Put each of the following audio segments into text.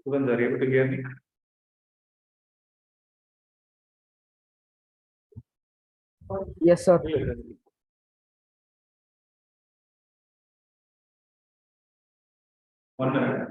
Students, are you able to hear me? Yes, sir. One minute.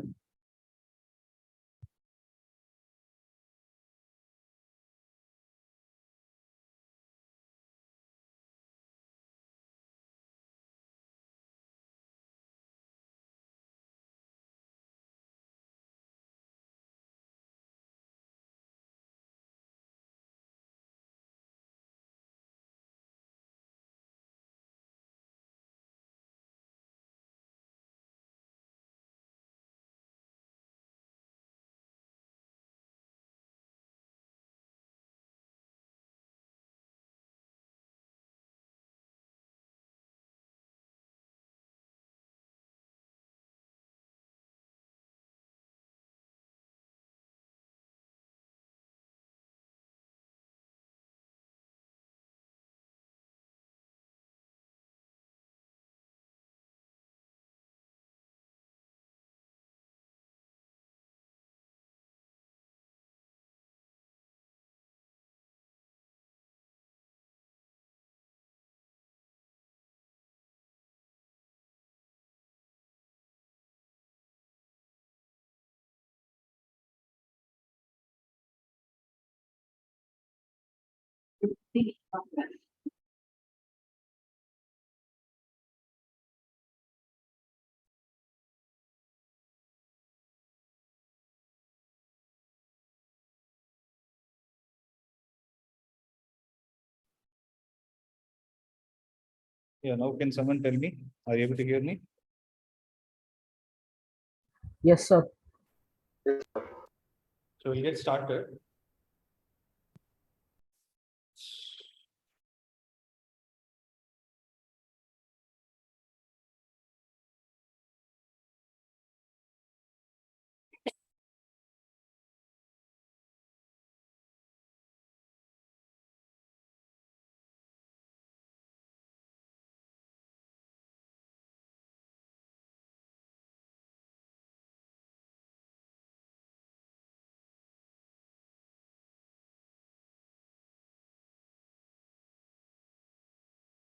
Yeah, now can someone tell me? Are you able to hear me? Yes, sir. So we'll get started.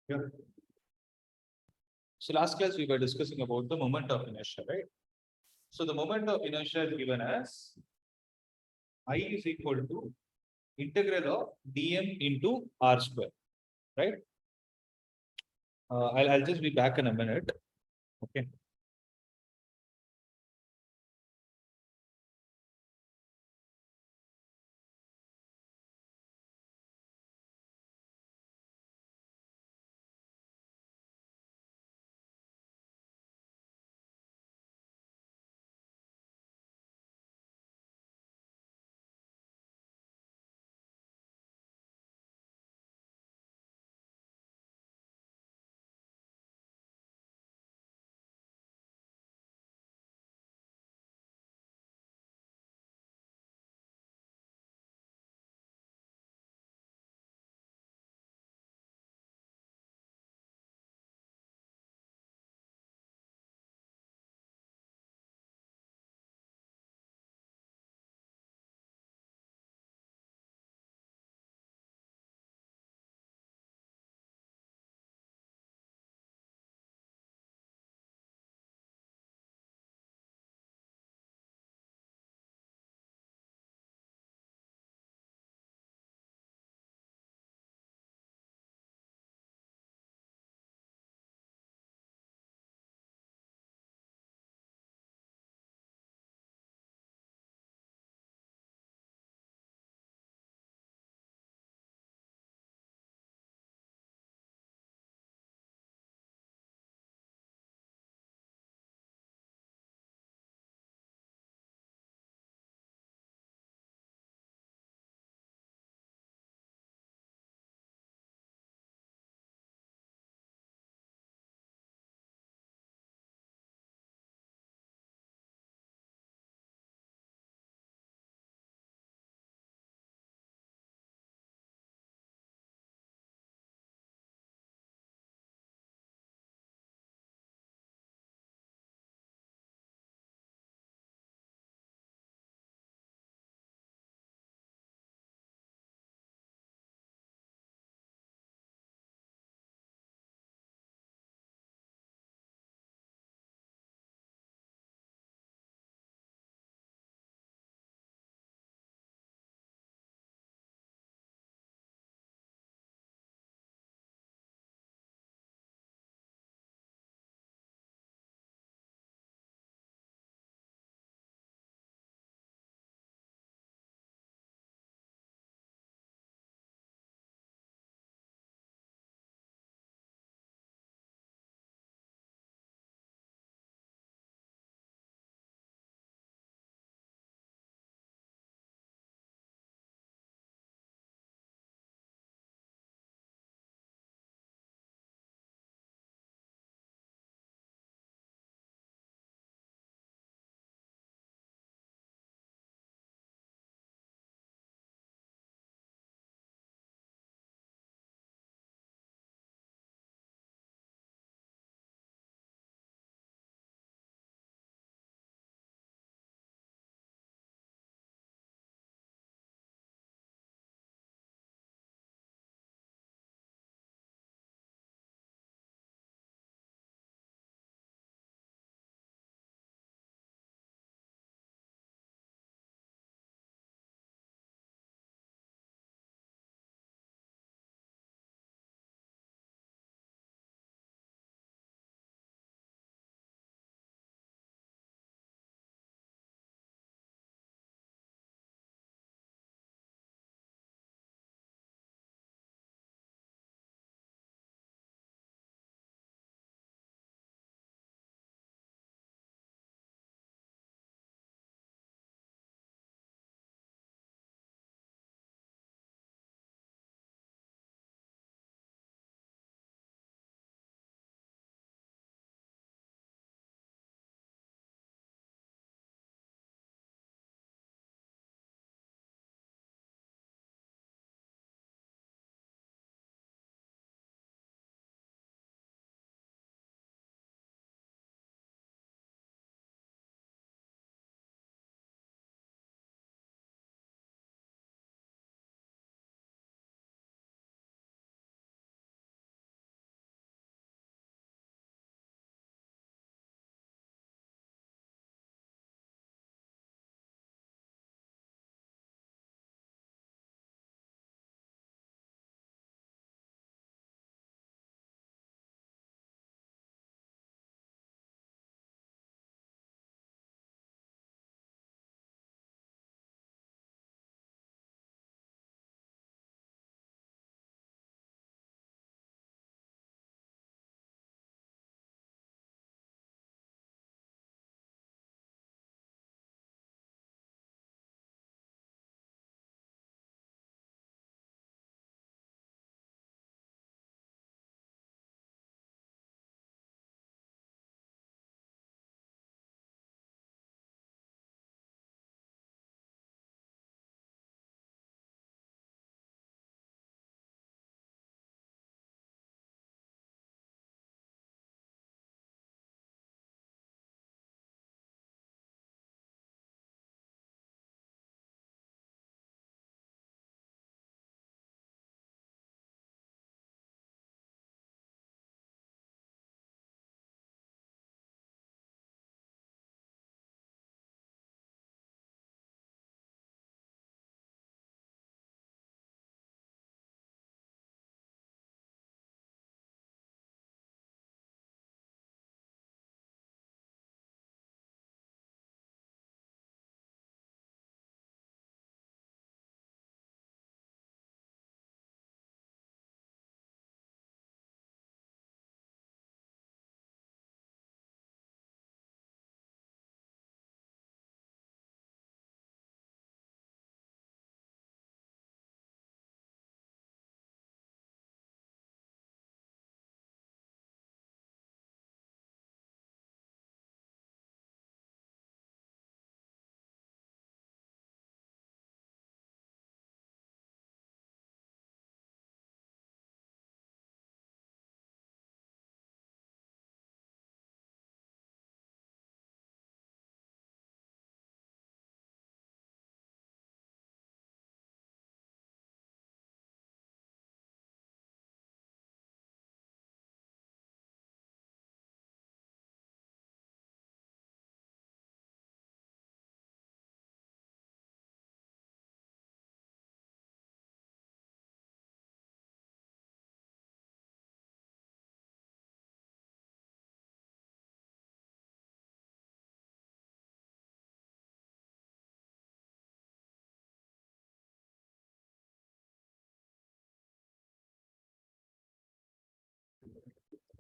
Yeah. So last class we were discussing about the moment of inertia, right? So the moment of inertia is given as I is equal to integral of dm into r square, right? I'll just be back in a minute. Okay.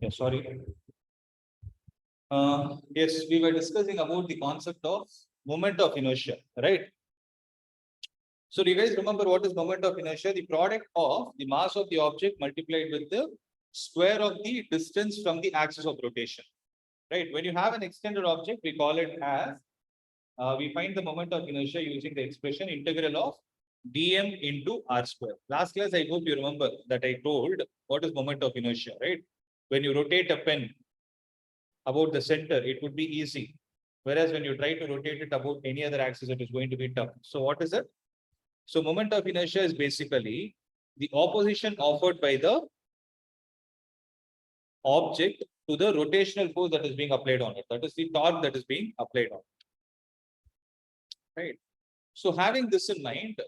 Yeah, sorry. Yes, we were discussing about the concept of moment of inertia, right? So do you guys remember what is moment of inertia? The product of the mass of the object multiplied with the square of the distance from the axis of rotation, right? When you have an extended object, we call it as, we find the moment of inertia using the expression integral of dm into r square. Last class, I hope you remember that I told what is moment of inertia, right? When you rotate a pen about the center, it would be easy. Whereas when you try to rotate it about any other axis, it is going to be tough. So what is it? So moment of inertia is basically the opposition offered by the object to the rotational force that is being applied on it. That is the torque that is being applied on it. Right. So having this in mind,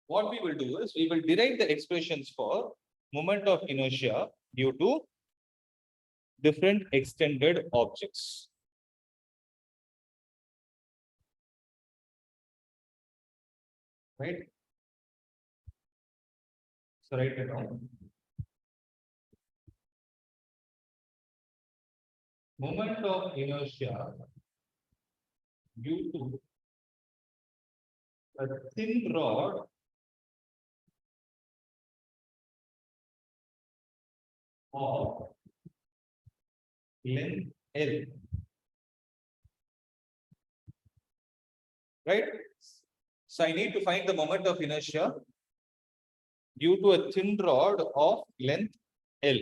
what we will do is we will derive the expressions for moment of inertia due to different extended objects. Right. So write it down. Moment of inertia due to a thin rod of length L. Right? So I need to find the moment of inertia due to a thin rod of length L.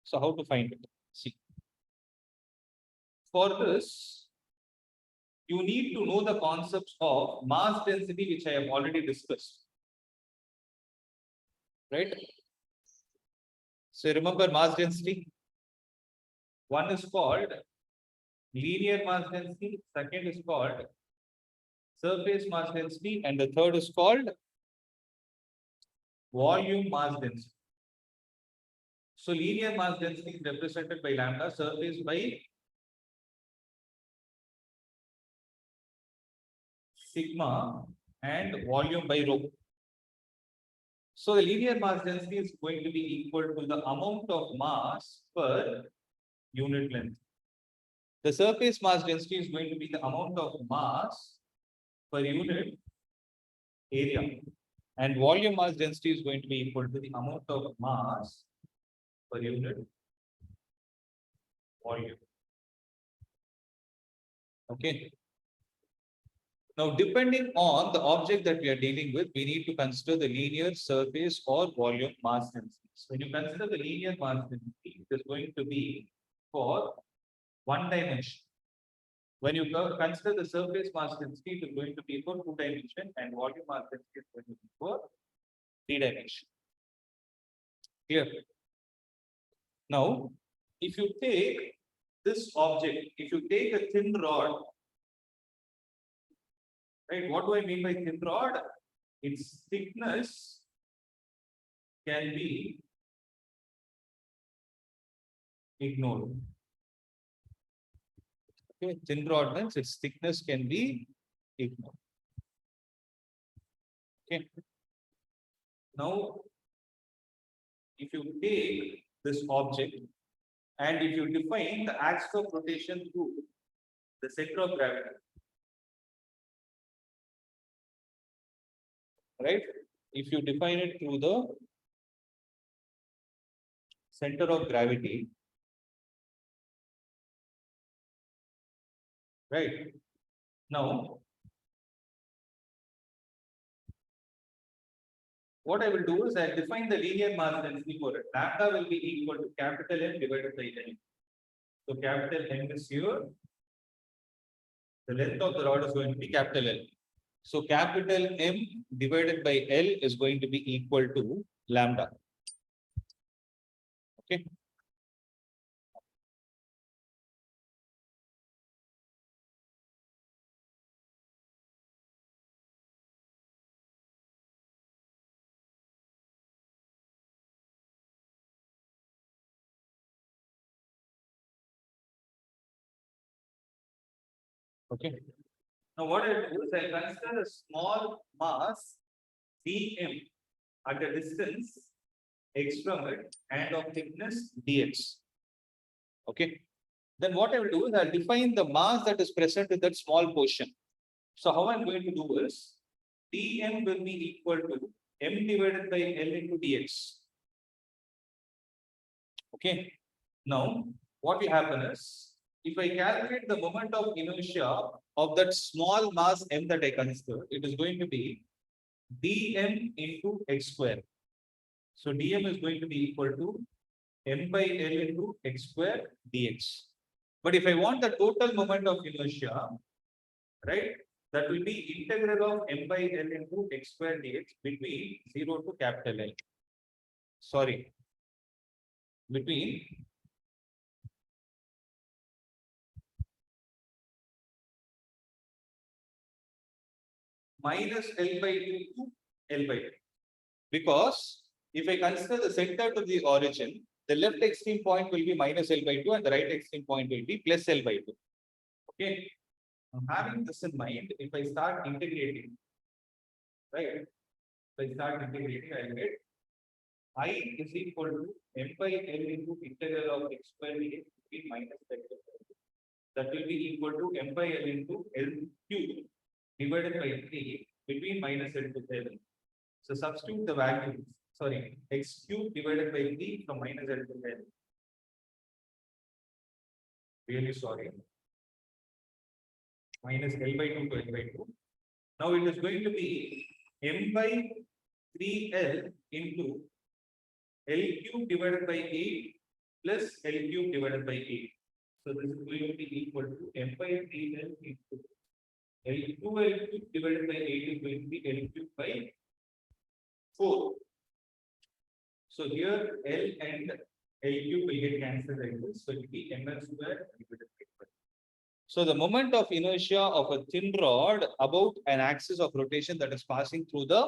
So how to find it? See. For this, you need to know the concepts of mass density, which I have already discussed. Right? So remember mass density? One is called linear mass density, second is called surface mass density, and the third is called volume mass density. So linear mass density is represented by lambda, surface by sigma, and volume by rho. So the linear mass density is going to be equal to the amount of mass per unit length. The surface mass density is going to be the amount of mass per unit area. And volume mass density is going to be equal to the amount of mass per unit volume. Okay. Now, depending on the object that we are dealing with, we need to consider the linear, surface, or volume mass density. So when you consider the linear mass density, it is going to be for one dimension. When you consider the surface mass density, it is going to be for 2 dimension, and volume mass density is going to be for 3 dimension. Clear? Now, if you take this object, if you take a thin rod, right? What do I mean by thin rod? Its thickness can be ignored. Okay, thin rod means its thickness can be ignored. Okay. Now, if you take this object and if you define the axis of rotation through the center of gravity, right? If you define it through the center of gravity, right? Now, what I will do is I define the linear mass density for it. Lambda will be equal to capital M divided by L. So capital M is here. The length of the rod is going to be capital L. So capital M divided by L is going to be equal to lambda. Okay. Okay. Now what I do is I consider a small mass dm at a distance x from it and of thickness dx. Okay. Then what I will do is I'll define the mass that is present in that small portion. So how I'm going to do is dm will be equal to m divided by L into dx. Okay. Now, what will happen is, if I calculate the moment of inertia of that small mass m that I consider, it is going to be dm into x square. So dm is going to be equal to m by L into x square dx. But if I want the total moment of inertia, right, that will be integral of m by L into x square dx between 0 to capital L. Sorry, between minus L by 2 to L by 2. Because if I consider the center to the origin, the left extreme point will be minus L by 2 and the right extreme point will be plus L by 2. Okay. Now, having this in mind, if I start integrating, right? If I start integrating, I will get I is equal to m by L into integral of x square dx between minus L by 2. That will be equal to m by L into L cube divided by 3 between minus L to L. So substitute the values, sorry, x cube divided by 3 from minus L to L. Really sorry. Minus L by 2 to L by 2. Now it is going to be m by 3L into L cube divided by 8 plus L cube divided by 8. So this is going to be equal to m by 3L into L cube divided by 8 is going to be L cube by 4. So here L and L cube will get cancelled like this. So it will be ml square divided by 4. So the moment of inertia of a thin rod about an axis of rotation that is passing through the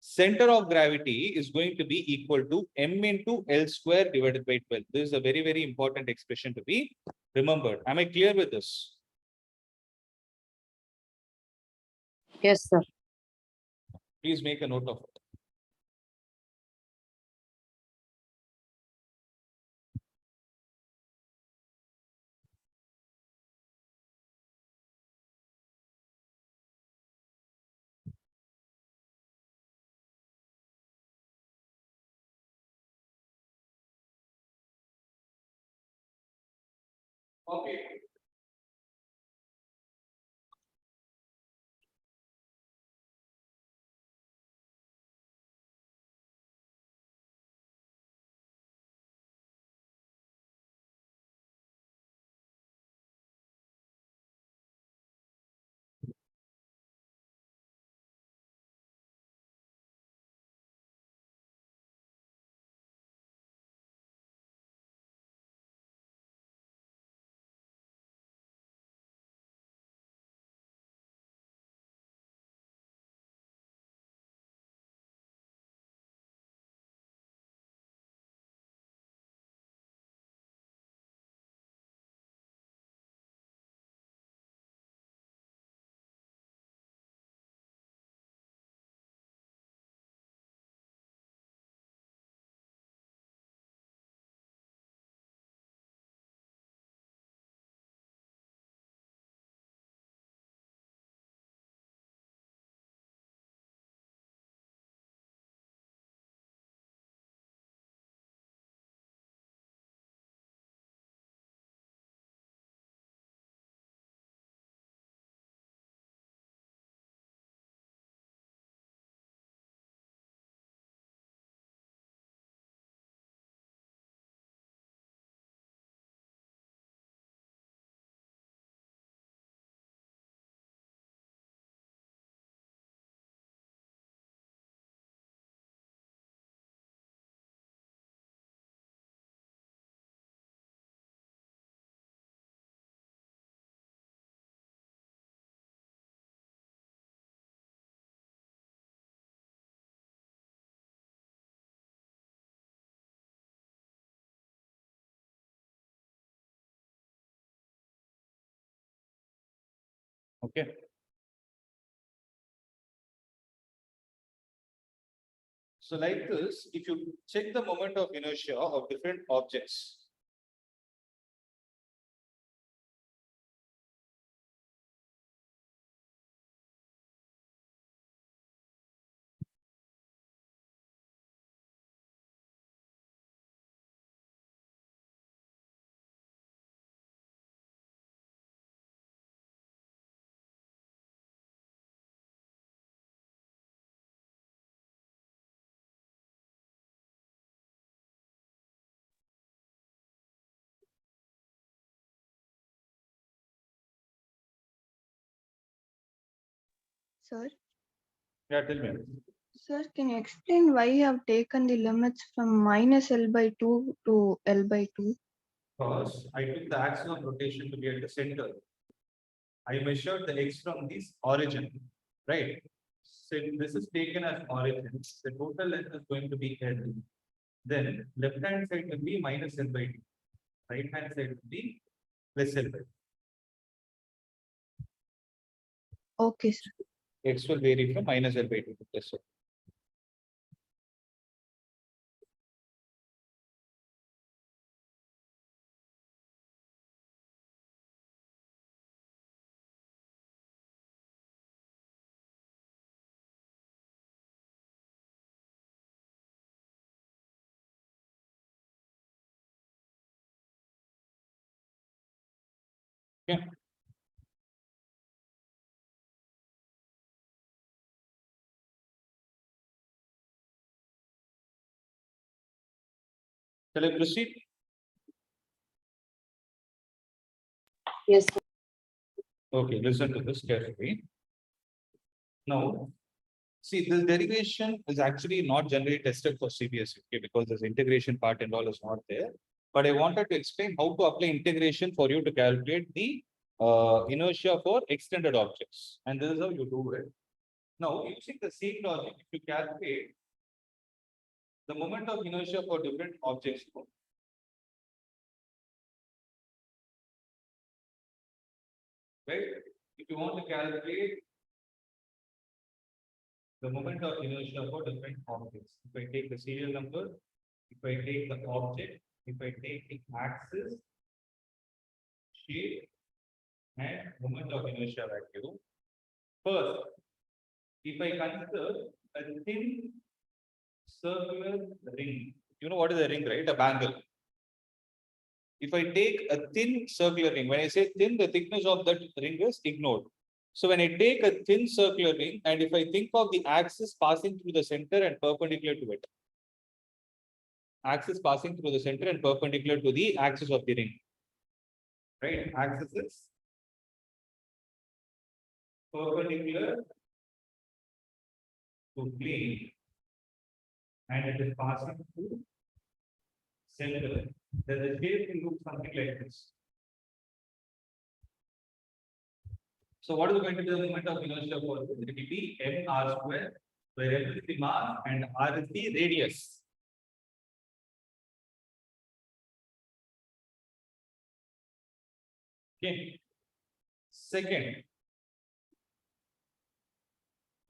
center of gravity is going to be equal to m into L square divided by 12. This is a very, very important expression to be remembered. Am I clear with this? Yes, sir. Please make a note of it. Okay. Okay. So like this, if you check the moment of inertia of different objects, Sir, Yeah, tell me. sir, can you explain why you have taken the limits from minus L by 2 to L by 2? Because I took the axis of rotation to be at the center. I measured the x from this origin, right? So if this is taken as origin, the total length is going to be L. Then left hand side will be minus L by 2. Right hand side will be plus L by 2. Okay, sir. X will vary from minus L by 2 to plus L. Yeah. Shall I proceed? Yes, sir. Okay, listen to this carefully. Now, see, this derivation is actually not generally tested for CBSE, okay, because this integration part and all is not there. But I wanted to explain how to apply integration for you to calculate the inertia for extended objects. And this is how you do it. Now, using the same logic, if you calculate the moment of inertia for different objects, right? If you want to calculate the moment of inertia for different objects, if I take the serial number, if I take the object, if I take the axis, shape, and moment of inertia value. First, if I consider a thin circular ring, you know what is a ring, right? A bangle. If I take a thin circular ring, when I say thin, the thickness of that ring is ignored. So when I take a thin circular ring, and if I think of the axis passing through the center and perpendicular to it, axis passing through the center and perpendicular to the axis of the ring, right? Axis is perpendicular to plane, and it is passing through center, then the shape will look something like this. So what is going to be the moment of inertia for this? It will be mr square, where m is the mass and r is the radius. Okay. Second,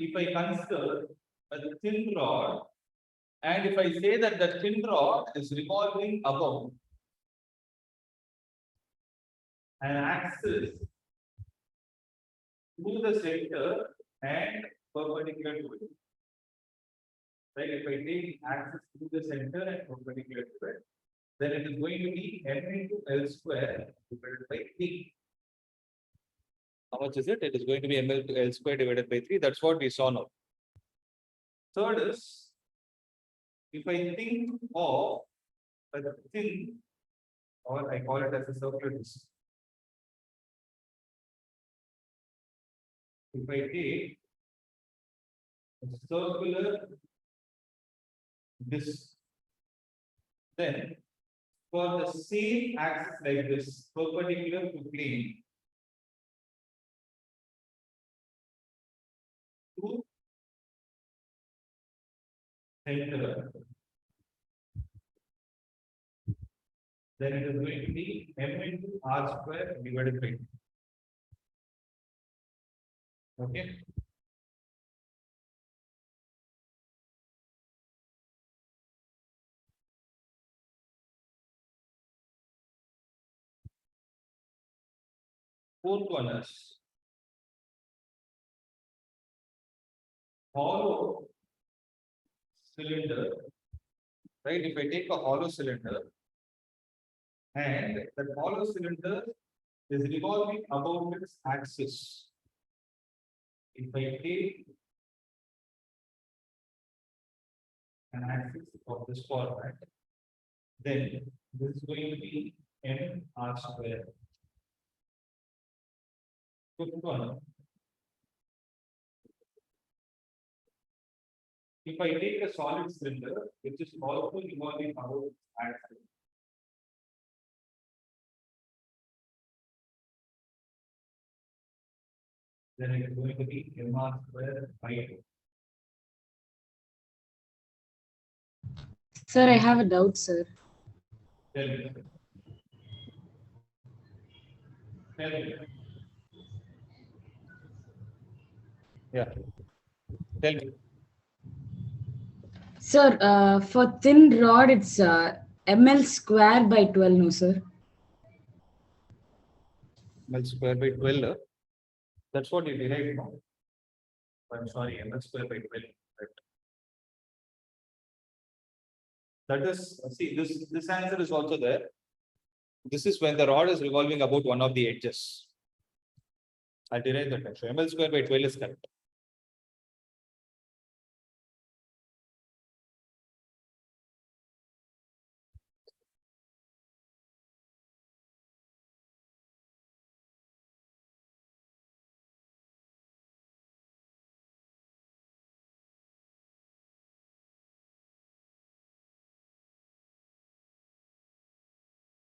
if I consider a thin rod, and if I say that the thin rod is revolving above an axis through the center and perpendicular to it. Right? If I take axis through the center and perpendicular to it, then it is going to be m into L square divided by 3. How much is it? It is going to be m into L square divided by 3. That's what we saw now. Third is, if I think of a thin, or I call it as a circular disc. If I take a circular disc, then for the same axis like this, perpendicular to plane, to center, then it is going to be m into r square divided by 2. Okay. Fourth one is hollow cylinder, right? If I take a hollow cylinder and that hollow cylinder is revolving about its axis. If I take an axis of this format, then this is going to be m r square. Fifth one, if I take a solid cylinder, which is also revolving about axis. Then it is going to be mr square by 2. Sir, I have a doubt, sir. Tell me. Tell me. Yeah. Tell me. Sir, for thin rod, it's ml square by 12, no, sir? Ml square by 12. That's what you derived from. I'm sorry, ml square by 12. Right. That is, see, this answer is also there. This is when the rod is revolving about one of the edges. I'll derive that. So ml square by 12 is correct.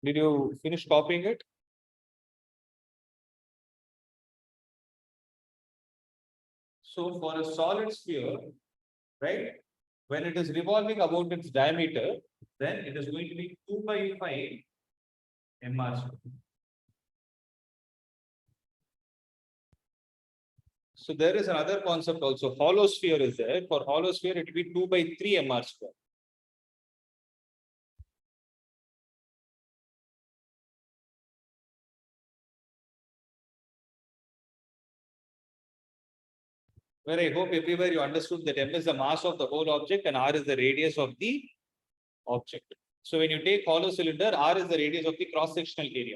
Did you finish copying it? So for a solid sphere, right, when it is revolving about its diameter, then it is going to be 2 by 5 mr square. So there is another concept also. Hollow sphere is there. For hollow sphere, it will be 2 by 3 mr square. Where I hope everywhere you understood that m is the mass of the whole object and r is the radius of the object. So when you take hollow cylinder, r is the radius of the cross-sectional area.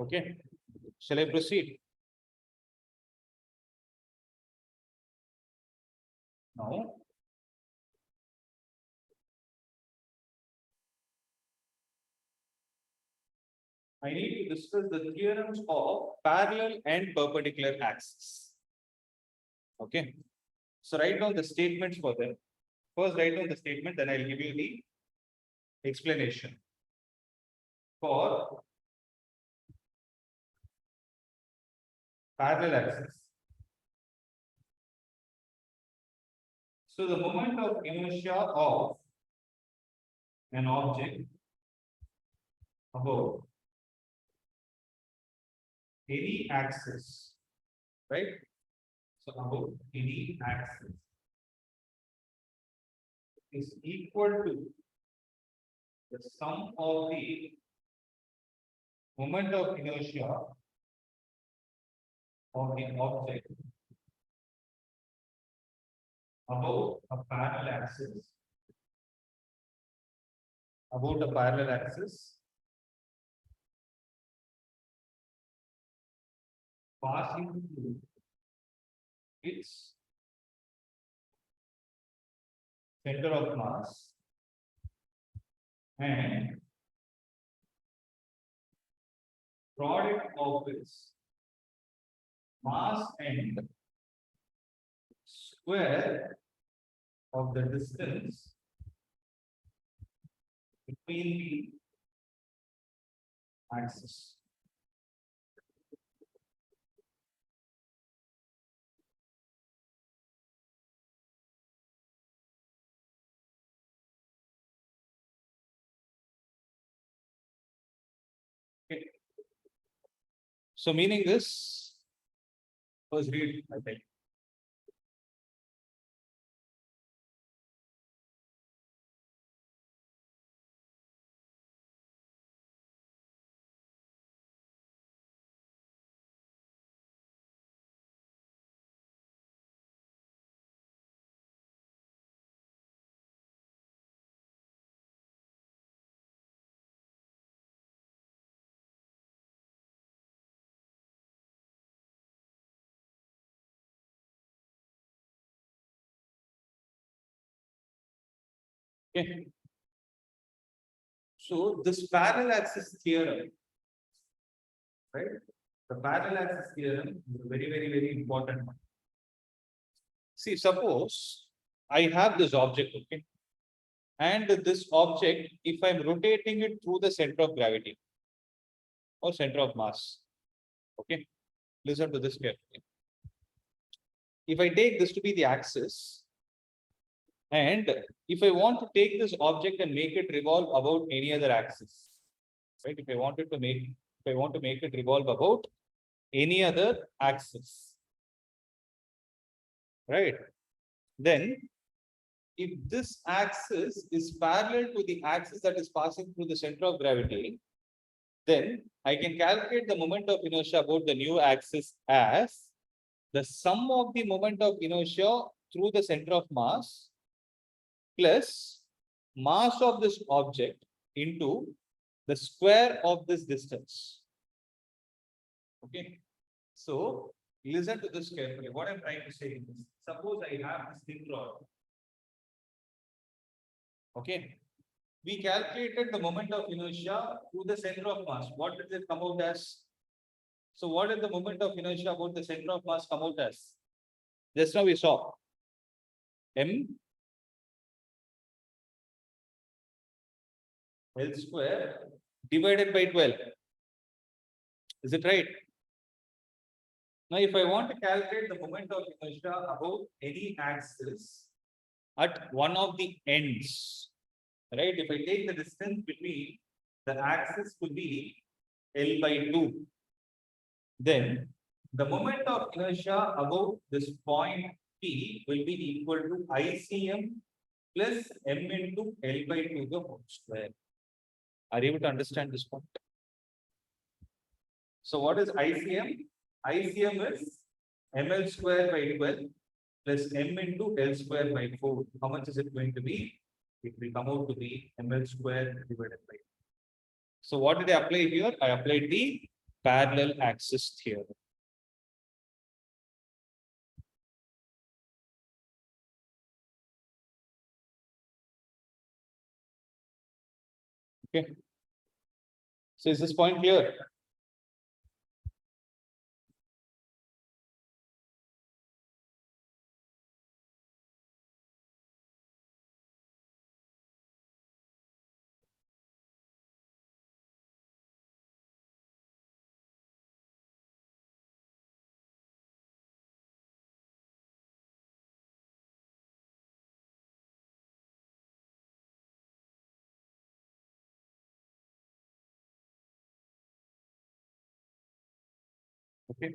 Okay. Shall I proceed? Now, I need to discuss the theorems of parallel and perpendicular axis. Okay. So write down the statements for them. First, write down the statement, then I'll give you the explanation. For parallel axis. So the moment of inertia of an object about any axis, right? So about any axis is equal to the sum of the moment of inertia of the object about a parallel axis, passing through its center of mass and product of its mass and square of the distance between the axes. Okay. So meaning this, first read, I think. Okay. So this parallel axis theorem, right? The parallel axis theorem is a very important one. See, suppose I have this object, okay, and this object, if I'm rotating it through the center of gravity or center of mass, okay, listen to this carefully. If I take this to be the axis, and if I want to take this object and make it revolve about any other axis, right? If I want to make it revolve about any other axis, right? Then if this axis is parallel to the axis that is passing through the center of gravity, then I can calculate the moment of inertia about the new axis as the sum of the moment of inertia through the center of mass plus mass of this object into the square of this distance. Okay. So listen to this carefully. What I'm trying to say is, suppose I have this thin rod. Okay. We calculated the moment of inertia through the center of mass. What did it come out as? So what did the moment of inertia about the center of mass come out as? Just now we saw m L square divided by 12. Is it right? Now, if I want to calculate the moment of inertia about any axis at one of the ends, right? If I take the distance between the axis to be L by 2, then the moment of inertia about this point P will be equal to ICM plus M into L by 2 the whole square. Are you able to understand this point? So what is ICM? ICM is ML square by 12 plus M into L square by 4. How much is it going to be? It will come out to be ML square divided by 2. So what did I apply here? I applied the parallel axis theorem. Okay. So is this point clear? Okay.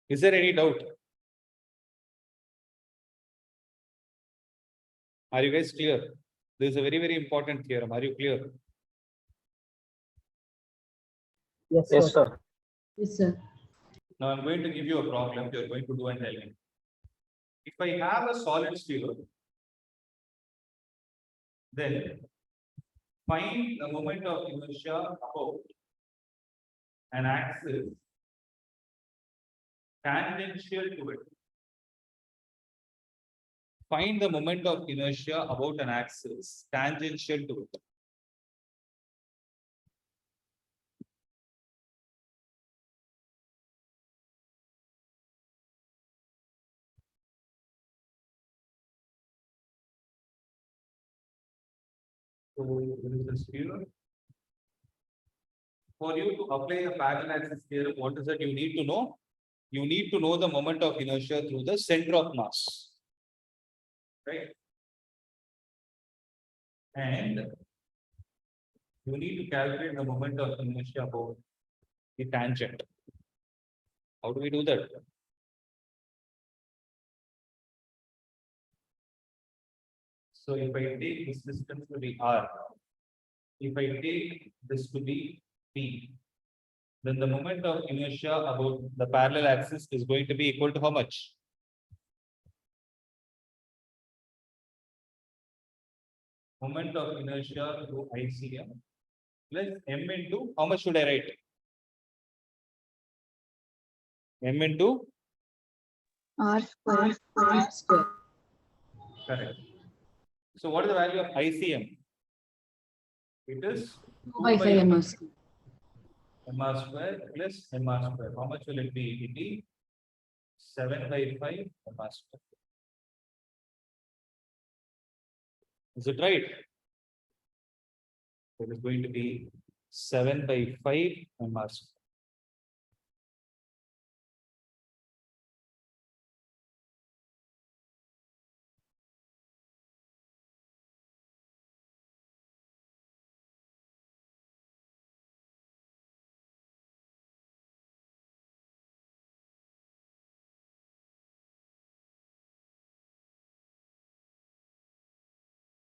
Is there any doubt? Are you guys clear? This is a very important theorem. Are you clear? Yes, Yes, sir. sir. Yes, sir. Now I'm going to give you a problem. You're going to do and tell me. If I have a solid sphere, then find the moment of inertia about an axis tangential to it. Find the moment of inertia about an axis tangential to it. So there is a sphere. For you to apply the parallel axis theorem, what is that you need to know? You need to know the moment of inertia through the center of mass. Right? And you need to calculate the moment of inertia about the tangent. How do we do that? So if I take this distance to be R, if I take this to be P, then the moment of inertia about the parallel axis is going to be equal to how much? Moment of inertia through ICM plus M into, how much should I write? M into R square. R square. Correct. So what is the value of ICM? It is 2 by 5 MR square. MR square plus MR square. How much will it be? It will be 7 by 5 MR square. Is it right? It is going to be 7 by 5 MR square.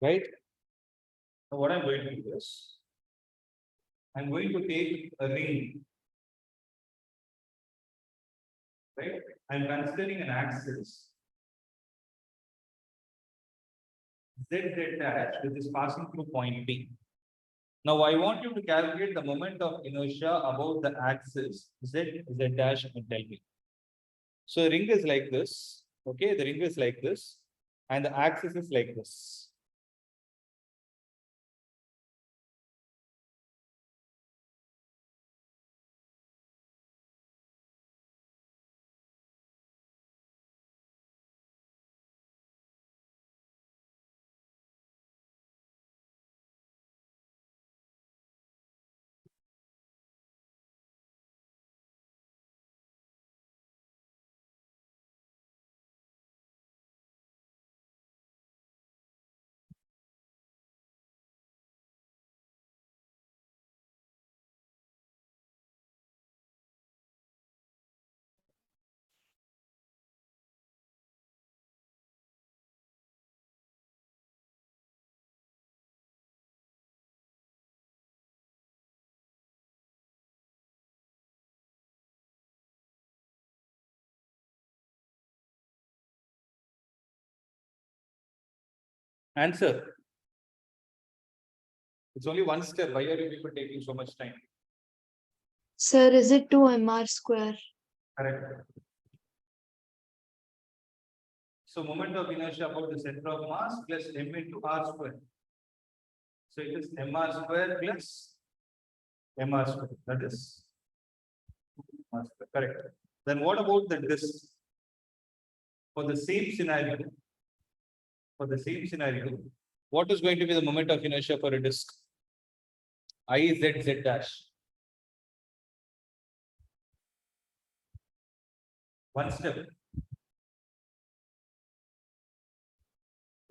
Right? So what I'm going to do is, I'm going to take a ring. Right? I'm considering an axis Z dash which is passing through point P. Now I want you to calculate the moment of inertia about the axis Z dash and tell me. So the ring is like this. Okay, the ring is like this, and the axis is like this. Answer. It's only one step. Why are you people taking so much time? Sir, is it 2 MR square? Correct. So moment of inertia about the center of mass plus m into r square. So it is mr square plus mr square. That is mr square. Correct. Then what about the disk? For the same scenario, what is going to be the moment of inertia for a disk? I z z dash. One step.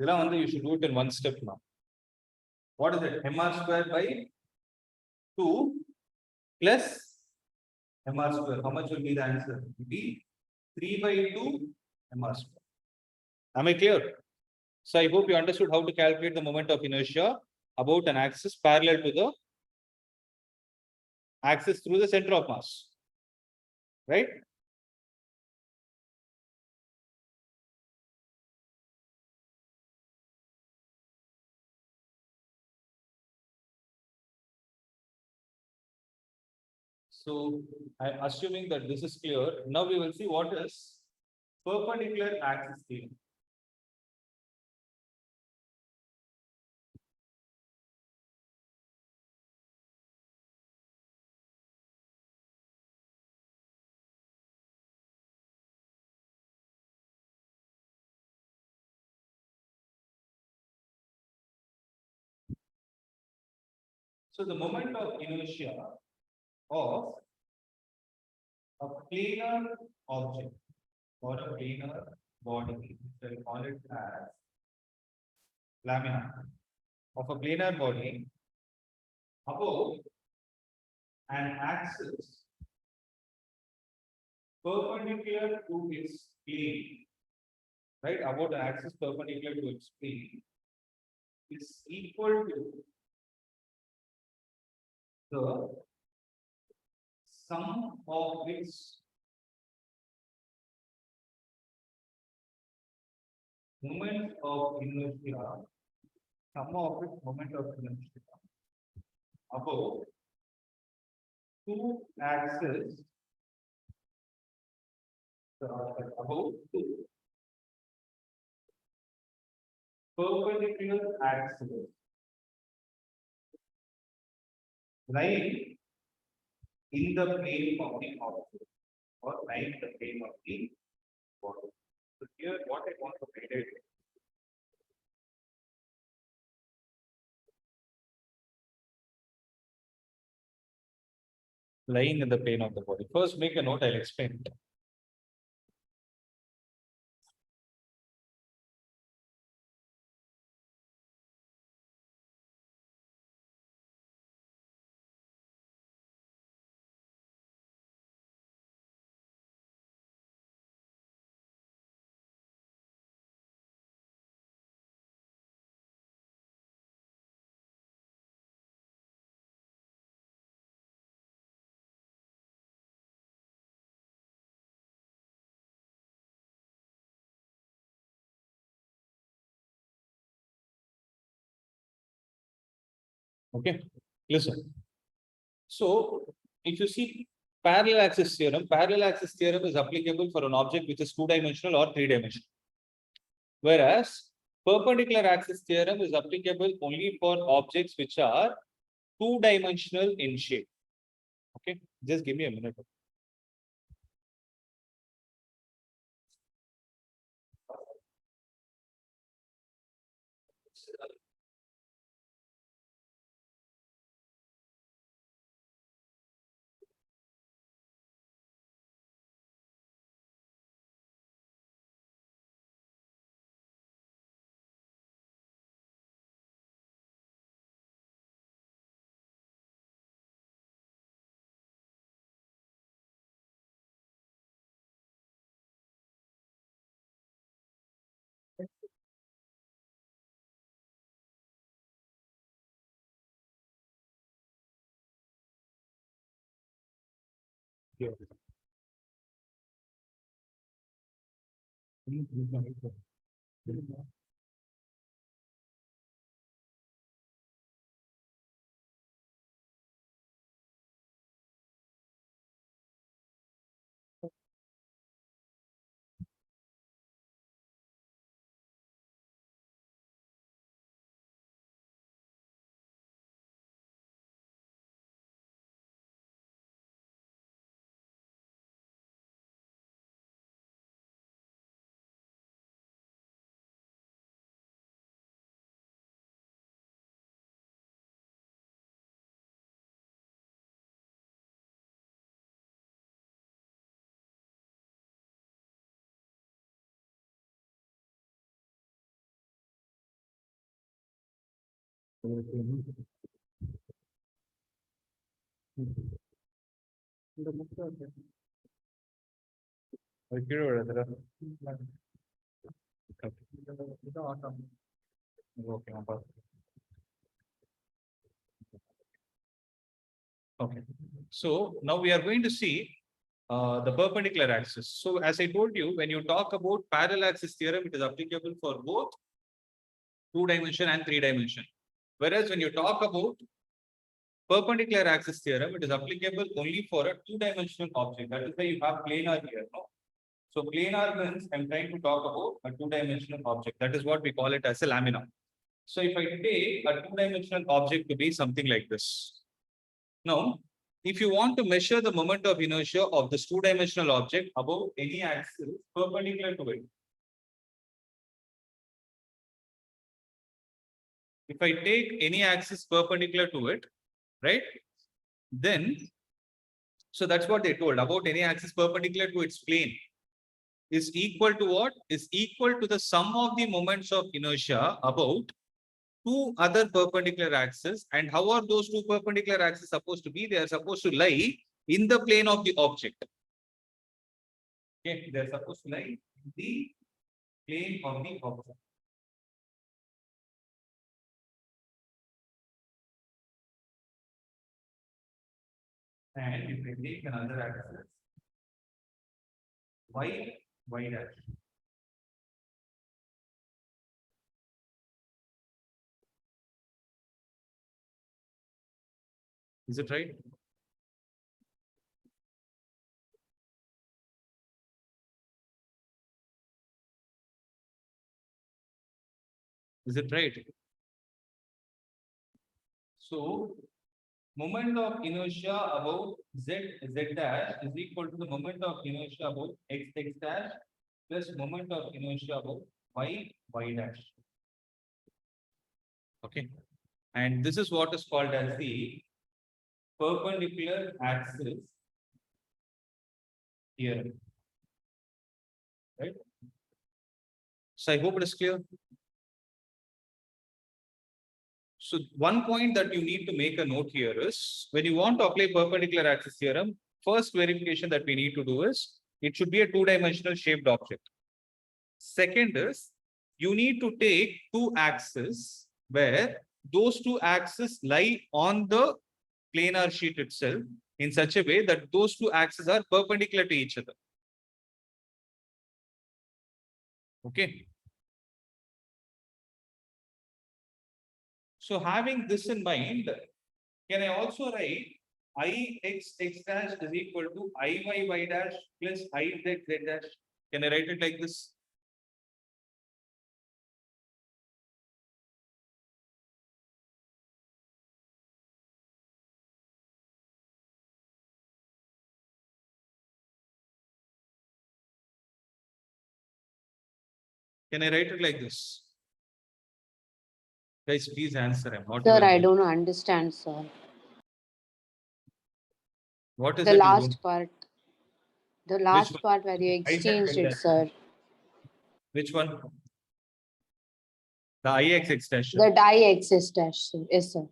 You should do it in one step now. What is it? Mr square by 2 plus mr square. How much will be the answer? It will be 3 by 2 mr square. Am I clear? So I hope you understood how to calculate the moment of inertia about an axis parallel to the axis through the center of mass. Right? So I'm assuming that this is clear. Now we will see what is perpendicular axis theory. So the moment of inertia of a planar object or a planar body, we'll call it as lamina of a planar body above an axis perpendicular to its plane, right? About an axis perpendicular to its plane is equal to the sum of its moment of inertia, sum of its moment of inertia above two axes about two perpendicular axes lying in the plane of the object or lying in the plane of the body. So here what I want to highlight is lying in the plane of the body. First, make a note, I'll explain it. Okay, listen. So if you see parallel axis theorem is applicable for an object which is two-dimensional or three-dimensional. Whereas perpendicular axis theorem is applicable only for objects which are two-dimensional in shape. Okay, just give me a minute. Here. Okay, so now we are going to see the perpendicular axis. So as I told you, when you talk about parallel axis theorem, it is applicable for both two-dimension and three-dimension. Whereas when you talk about perpendicular axis theorem, it is applicable only for a two-dimensional object. That is why you have planar here. No? So planar means I'm trying to talk about a two-dimensional object. That is what we call it as a lamina. So if I take a two-dimensional object to be something like this. Now, if you want to measure the moment of inertia of this two-dimensional object above any axis perpendicular to it. If I take any axis perpendicular to it, right? Then, so that's what they told about any axis perpendicular to its plane is equal to what? Is equal to the sum of the moments of inertia about two other perpendicular axes. And how are those two perpendicular axes supposed to be? They are supposed to lie in the plane of the object. Okay, they are supposed to lie in the plane of the object. And if we take another axis, y dash. Is it right? Is it right? So moment of inertia about z dash is equal to the moment of inertia about x dash plus moment of inertia about y dash. Okay, and this is what is called as the perpendicular axis theorem, right? So I hope it is clear. So one point that you need to make a note here is when you want to apply perpendicular axis theorem, first verification that we need to do is it should be a two-dimensional shaped object. Second is you need to take two axes where those two axes lie on the planar sheet itself in such a way that those two axes are perpendicular to each other. Okay. So having this in mind, can I also write Ix dash is equal to Iy dash plus Iz dash? Can I write it like this? Can I write it like this? Guys, please answer. I'm not. Sir, I don't understand, sir. What is The it you last don't- part. The one? last part where you Iz exchanged it, dash. sir. Which one? The Ix extension. The die-axis dash, sir. Yes, sir.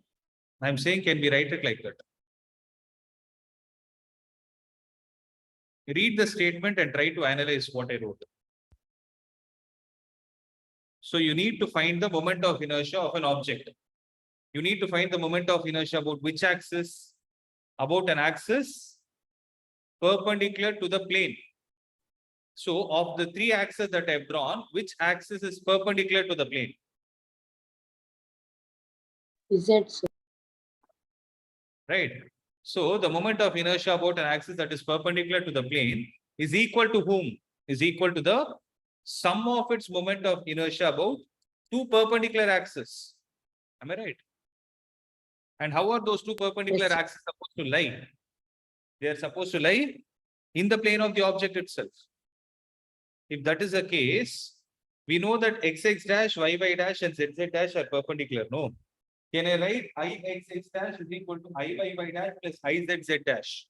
I'm saying, can we write it like that? Read the statement and try to analyze what I wrote. So you need to find the moment of inertia of an object. You need to find the moment of inertia about which axis? About an axis perpendicular to the plane. So of the three axes that I've drawn, which axis is perpendicular to the plane? Is it, sir? Right. So the moment of inertia about an axis that is perpendicular to the plane is equal to whom? Is equal to the sum of its moment of inertia about two perpendicular axes. Am I right? And how are those two perpendicular Yes, sir. axes supposed to lie? They are supposed to lie in the plane of the object itself. If that is the case, we know that xx dash, yy dash, and zz dash are perpendicular. No. Can I write Ixx dash is equal to Iyy dash plus Izz dash?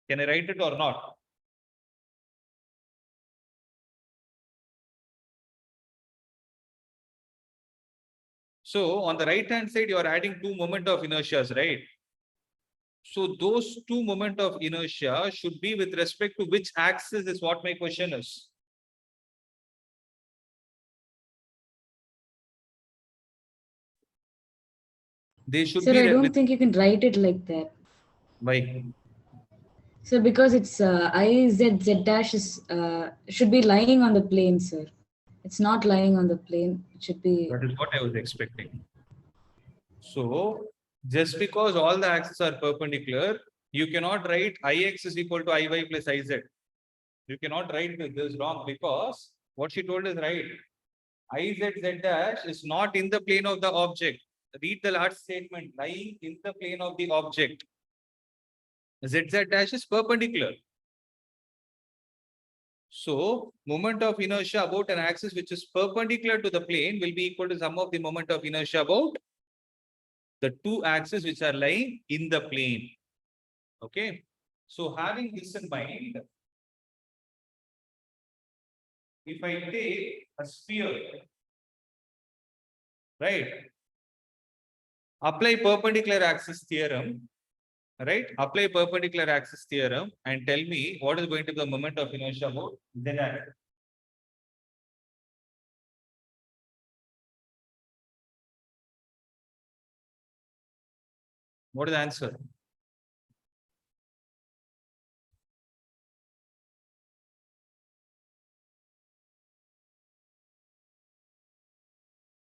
Can I write it or not? So on the right hand side, you are adding two moment of inertias, right? So those two moment of inertia should be with respect to which axis is what my question is. They should Sir, be I don't with, think you can write it like that. why? So because it's IZZ dash is should be lying on the plane, sir. It's not lying on the plane. It should be. That is what I was expecting. So just because all the axes are perpendicular, you cannot write Ix is equal to Iy plus Iz. You cannot write this wrong because what she told is right. Izz dash is not in the plane of the object. Read the last statement, lying in the plane of the object. Zz dash is perpendicular. So moment of inertia about an axis which is perpendicular to the plane will be equal to sum of the moment of inertia about the two axes which are lying in the plane. Okay. So having this in mind, if I take a sphere, right, apply perpendicular axis theorem, right, apply perpendicular axis theorem and tell me what is going to be the moment of inertia about z axis. What is the answer?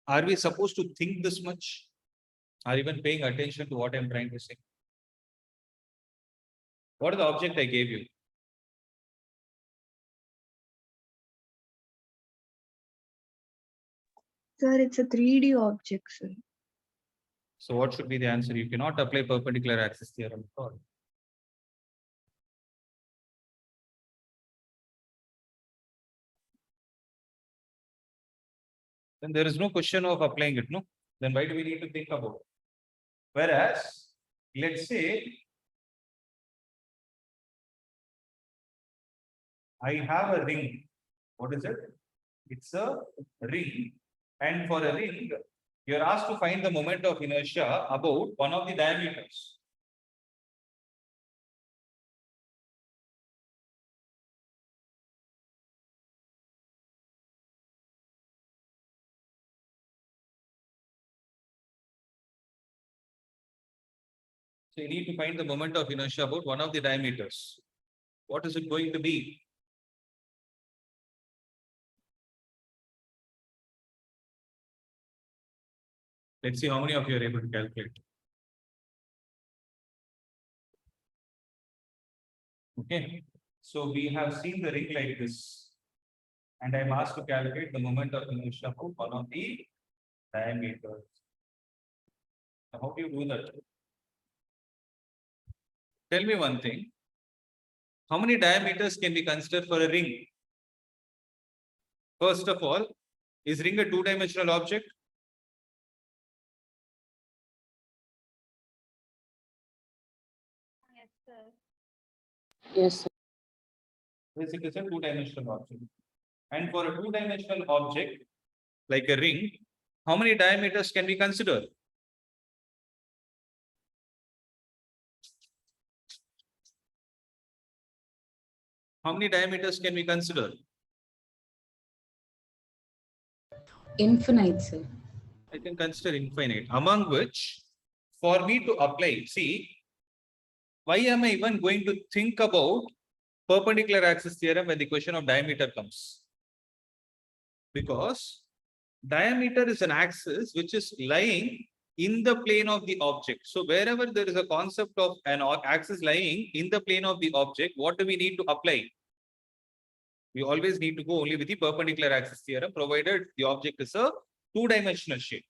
Are we supposed to think this much? Are even paying attention to what I'm trying to say? What is the object I gave you? Sir, it's a 3D object, sir. So what should be the answer? You cannot apply perpendicular axis theorem at all. Then there is no question of applying it, no? Then why do we need to think about it? Whereas, let's say I have a ring. What is it? It's a ring. And for a ring, you're asked to find the moment of inertia about one of the diameters. So you need to find the moment of inertia about one of the diameters. What is it going to be? Let's see how many of you are able to calculate. Okay, so we have seen the ring like this. And I'm asked to calculate the moment of inertia for one of the diameters. Now, how do you do that? Tell me one thing. How many diameters can be considered for a ring? First of all, is ring a two-dimensional object? Yes, sir. Yes, it is a two-dimensional object. And for a two-dimensional object, like a ring, how many diameters can we consider? How many diameters can we consider? Infinite, sir. I can consider infinite, among which, for me to apply, see, why am I even going to think about perpendicular axis theorem when the question of diameter comes? Because diameter is an axis which is lying in the plane of the object. So wherever there is a concept of an axis lying in the plane of the object, what do we need to apply? We always need to go only with the perpendicular axis theorem, provided the object is a two-dimensional shape.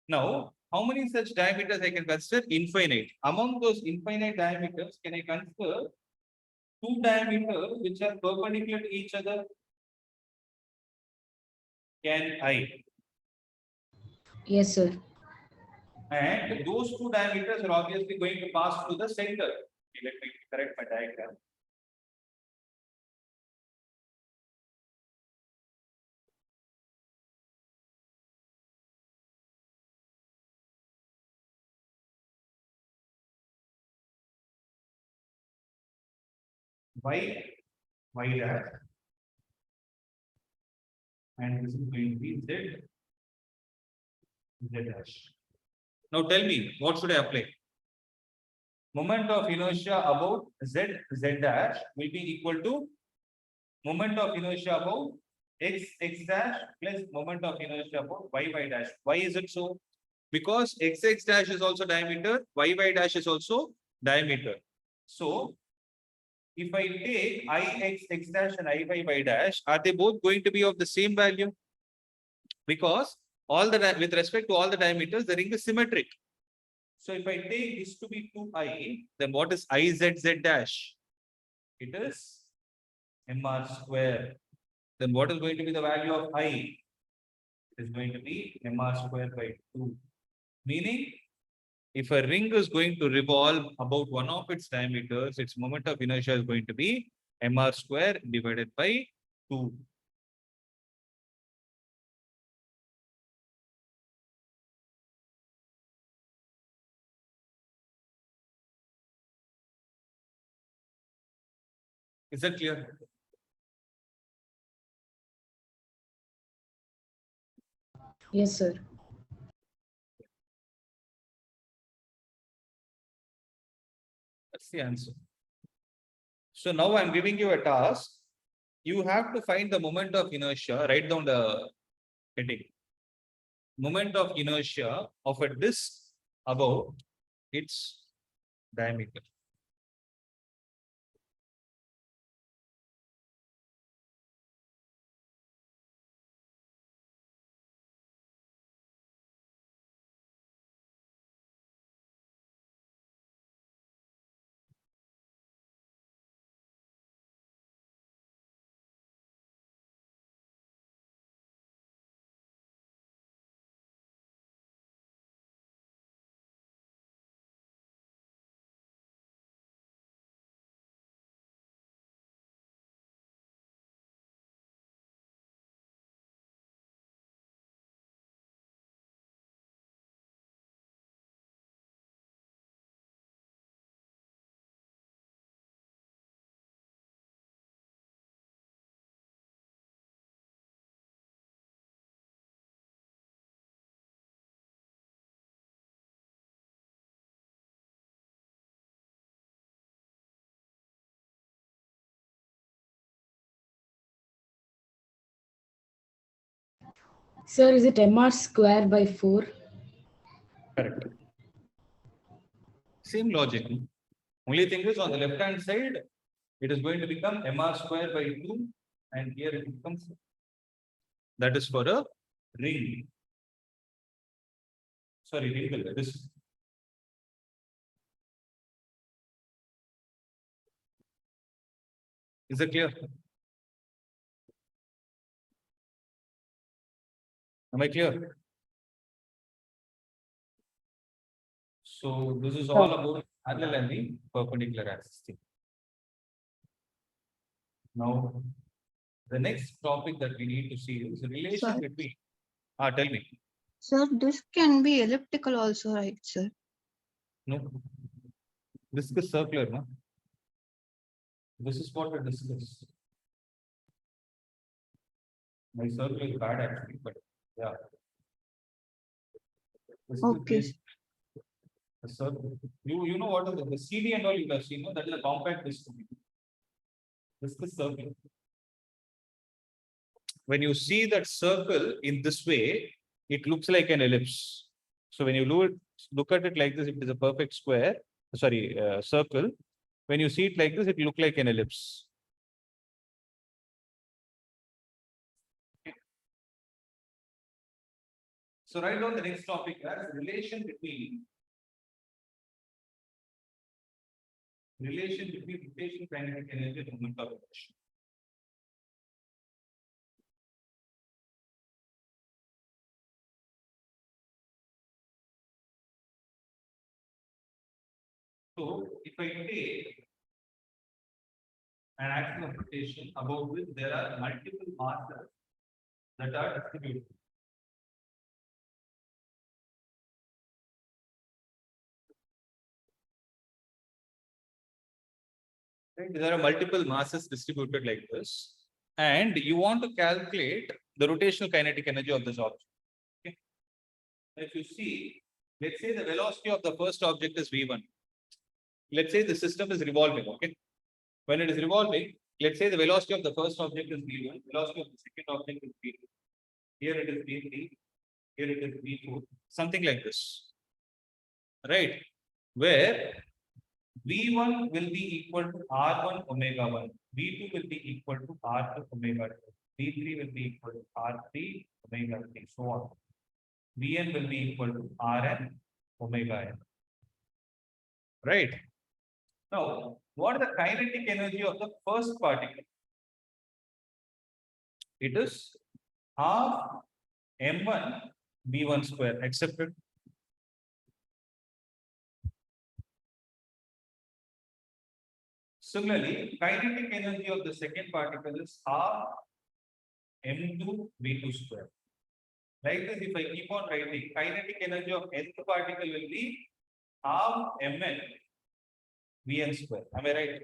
Now, how many such diameters I can consider? Infinite. Among those infinite diameters, can I consider two diameters which are perpendicular to each other? Can I? Yes, sir. And those two diameters are obviously going to pass through the center. Okay, let me correct my diagram. Y dash, and this is going to be Z dash. Now tell me, what should I apply? Moment of inertia about Z dash will be equal to moment of inertia about X dash plus moment of inertia about Y dash. Why is it so? Because X dash is also diameter, Y dash is also diameter. So if I take Ix dash and Iy dash, are they both going to be of the same value? Because all the with respect to all the diameters, the ring is symmetric. So if I take this to be 2I, then what is Izz dash? It is mr square. Then what is going to be the value of I? It is going to be mr square by 2. Meaning, if a ring is going to revolve about one of its diameters, its moment of inertia is going to be mr square divided by 2. Is that clear? Yes, sir. That's the answer. So now I'm giving you a task. You have to find the moment of inertia. Write down the heading. Moment of inertia of a disk about its diameter. Sir, is it MR square by 4? Correct. Same logic. Only thing is on the left hand side, it is going to become MR square by 2, and here it becomes, that is for a ring. Sorry, wrinkle. This. Is it clear? Am I clear? So this is all about parallel and the perpendicular axis thing. Now, the next topic that we need to see is the relation Sir. between. Tell me. Sir, this can be elliptical also, right, sir? No. This is circular, no? This is what we discussed. My circle is bad actually, but yeah. This is Okay. the circle. You know what is the CD and all you have seen, no? That is a compact disc. This is circle. When you see that circle in this way, it looks like an ellipse. So when you look at it like this, it is a perfect square. Sorry, circle. When you see it like this, it looks like an ellipse. So write down the next topic as relation between rotation, kinetic energy, and moment of inertia. So if I take an axis of rotation about which there are multiple masses that are distributed. Right? There are multiple masses distributed like this, and you want to calculate the rotational kinetic energy of this object. Okay. If you see, let's say the velocity of the first object is v1. Let's say the system is revolving. Okay. When it is revolving, let's say the velocity of the first object is v1, velocity of the second object is v2. Here it is v3, here it is v4, something like this. Right? Where V1 will be equal to R1 omega 1, V2 will be equal to R2 omega 2, V3 will be equal to R3 omega 3, so on. Vn will be equal to Rn omega n. Right? Now, what is the kinetic energy of the first particle? It is half m1 v1 square, accepted? Similarly, kinetic energy of the second particle is half m2 v2 square. Like this, if I keep on writing, kinetic energy of nth particle will be half mn vn square. Am I right?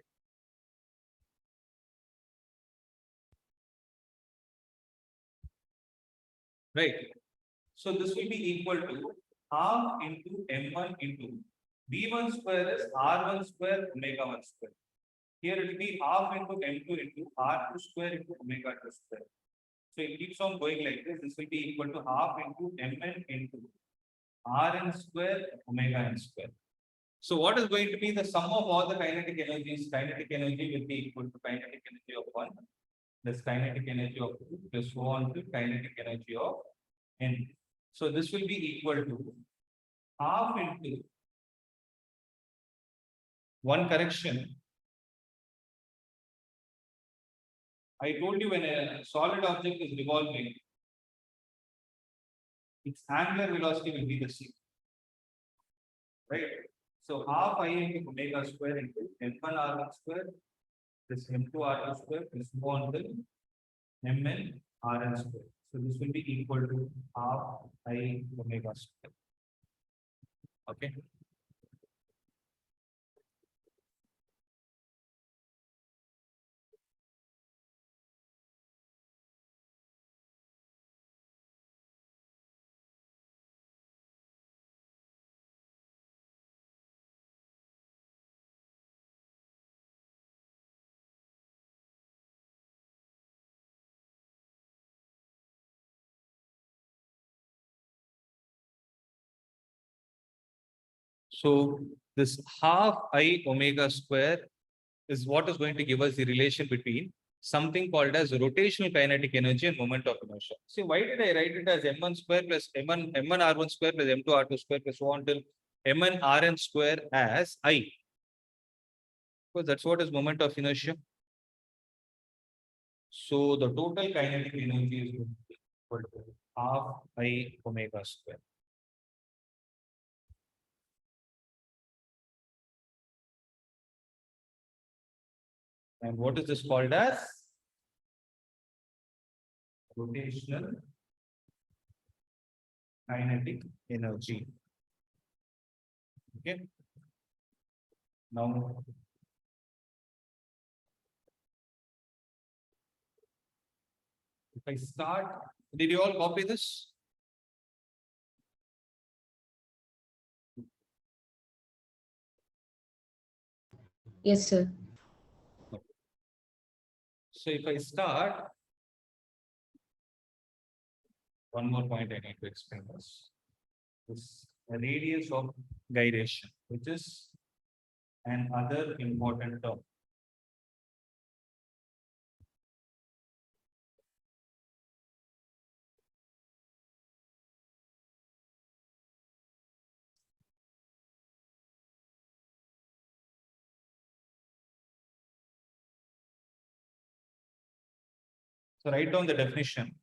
Right. So this will be equal to half into m1 into v1 square is r1 square omega 1 square. Here it will be half into m2 into r2 square into omega 2 square. So it keeps on going like this. This will be equal to half into mn into Rn square omega n square. So what is going to be the sum of all the kinetic energies? Kinetic energy will be equal to kinetic energy of 1 plus kinetic energy of 2 plus so on to kinetic energy of n. So this will be equal to half into one correction. I told you when a solid object is revolving, its angular velocity will be the same. Right? So half I into omega square into m1 r1 square plus m2 r2 square plus so on till mn rn square. So this will be equal to half I omega square. Okay. So this half I omega square is what is going to give us the relation between something called as rotational kinetic energy and moment of inertia. See, why did I write it as m1 square plus m1 r1 square plus m2 r2 square plus so on till mn rn square as I? Because that's what is moment of inertia. So the total kinetic energy is going to be equal to half I omega square. And what is this called as? Rotational kinetic energy. Okay. Now, if I start, did you all copy this? Yes, sir. So if I start, one more point I need to explain this. This radius of gyration, which is another important term. So write down the definition.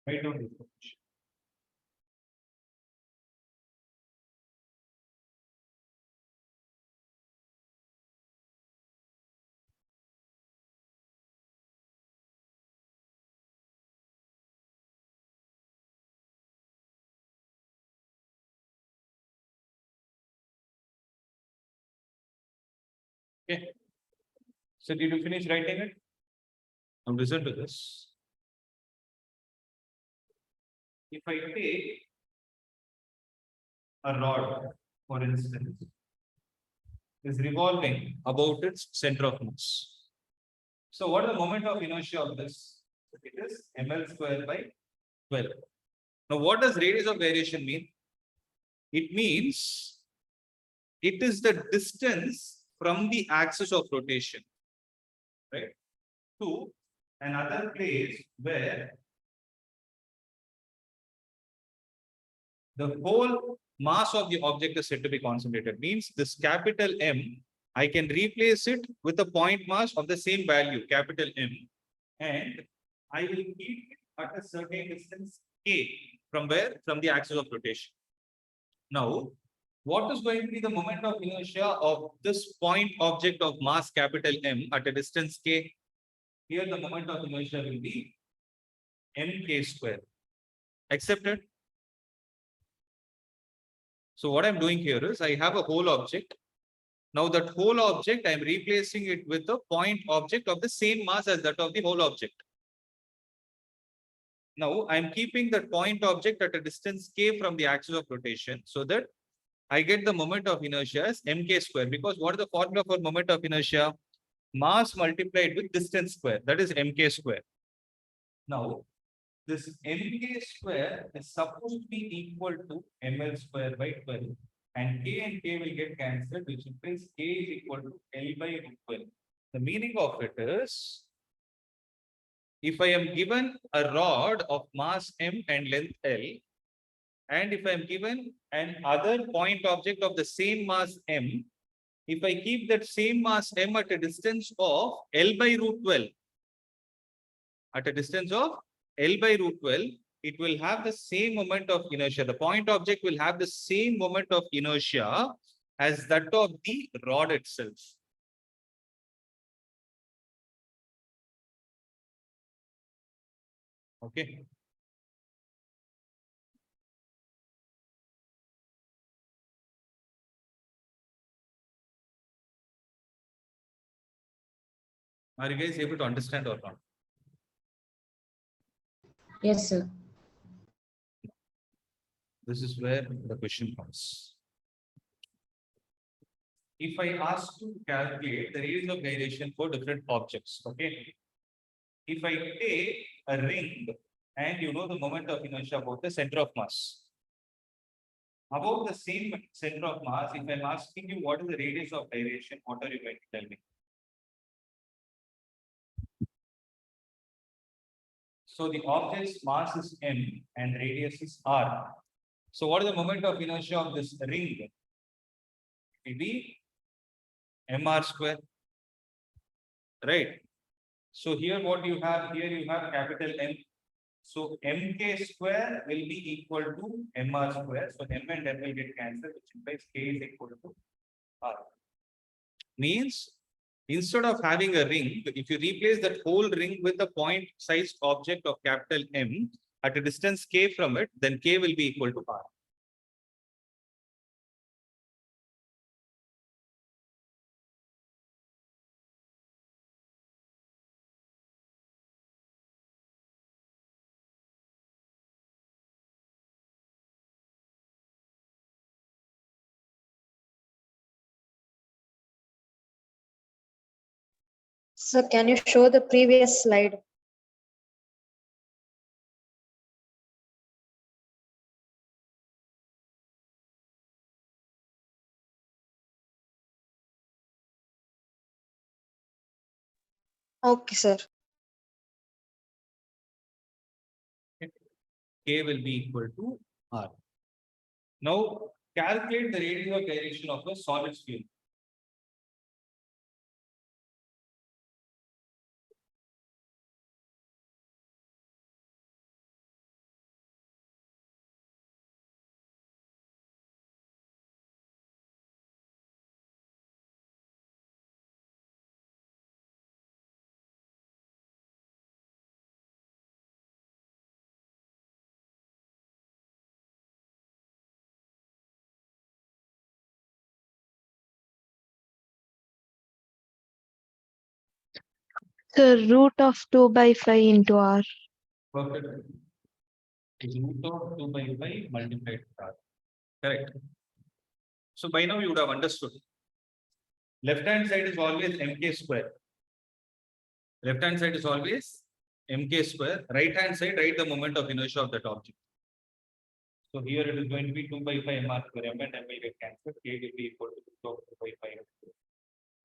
Write down this definition. Okay. So did you finish writing it? Now listen to this. If I take a rod, for instance, is revolving about its center of mass. So what is the moment of inertia of this? It is ml square by 12. Now what does radius of gyration mean? It means it is the distance from the axis of rotation, right, to another place where the whole mass of the object is said to be concentrated. Means this capital M, I can replace it with a point mass of the same value, capital M, and I will keep it at a certain distance K from where? From the axis of rotation. Now, what is going to be the moment of inertia of this point object of mass capital M at a distance K? Here the moment of inertia will be mk square. Accepted? So what I'm doing here is I have a whole object. Now that whole object, I'm replacing it with a point object of the same mass as that of the whole object. Now I'm keeping that point object at a distance k from the axis of rotation so that I get the moment of inertia as mk square, because what is the formula for moment of inertia? Mass multiplied with distance square, that is mk square. Now this mk square is supposed to be equal to ml square by 12, and k will get cancelled, which implies k is equal to L by root 12. The meaning of it is, if I am given a rod of mass m and length L, and if I am given an other point object of the same mass m, if I keep that same mass m at a distance of L by root 12, at a distance of L by root 12, it will have the same moment of inertia. The point object will have the same moment of inertia as that of the rod itself. Okay. Are you guys able to understand or not? Yes, sir. This is where the question comes. If I ask to calculate the radius of gyration for different objects, okay? If I take a ring and you know the moment of inertia about the center of mass. About the same center of mass, if I'm asking you what is the radius of gyration, what are you going to tell me? So the object's mass is m and radius is r. So what is the moment of inertia of this ring? It will be mr square, right? So here what you have, here you have capital M. So mk square will be equal to mr square. So m and m will get cancelled, which implies k is equal to r. Means instead of having a ring, if you replace that whole ring with a point-sized object of capital M at a distance k from it, then k will be equal to r. Sir, can you show the previous slide? Okay, sir. K will be equal to r. Now calculate the radius of gyration of a solid sphere. Sir, root of 2 by 5 into r. Perfect. Is root of 2 by 5 multiplied with r. Correct. So by now you would have understood. Left hand side is always mk square. Left hand side is always mk square. Right hand side, write the moment of inertia of that object. So here it is going to be 2 by 5 mr square. M and m will get cancelled. K will be equal to root of 2 by 5.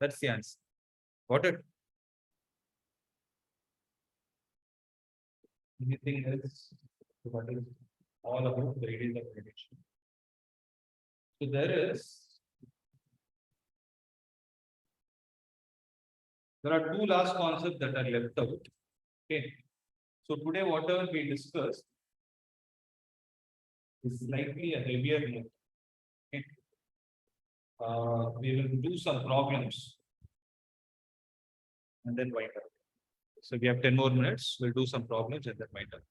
That's the answer. Got it? Anything else? What is all about the radius of gyration? So there are two last concepts that are left out. Okay. So today, whatever we discussed is slightly a heavier note. Okay. We will do some problems and then wind up. So we have 10 more minutes. We'll do some problems and that might help.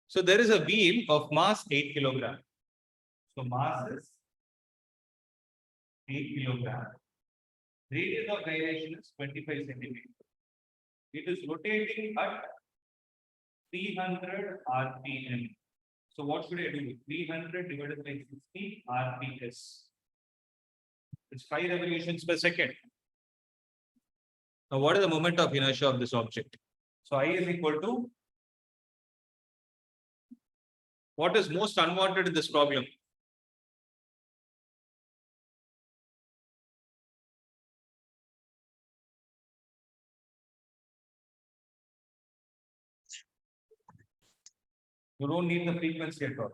So there is a wheel of mass 8 kilogram. So mass is 8 kilogram. Radius of gyration is 25 centimeters. It is rotating at 300 RPM. So what should I do? 300 divided by 60 RPS. It's 5 revolutions per second. Now, what is the moment of inertia of this object? So I is equal to what is most unwanted in this problem? You don't need the frequency at all.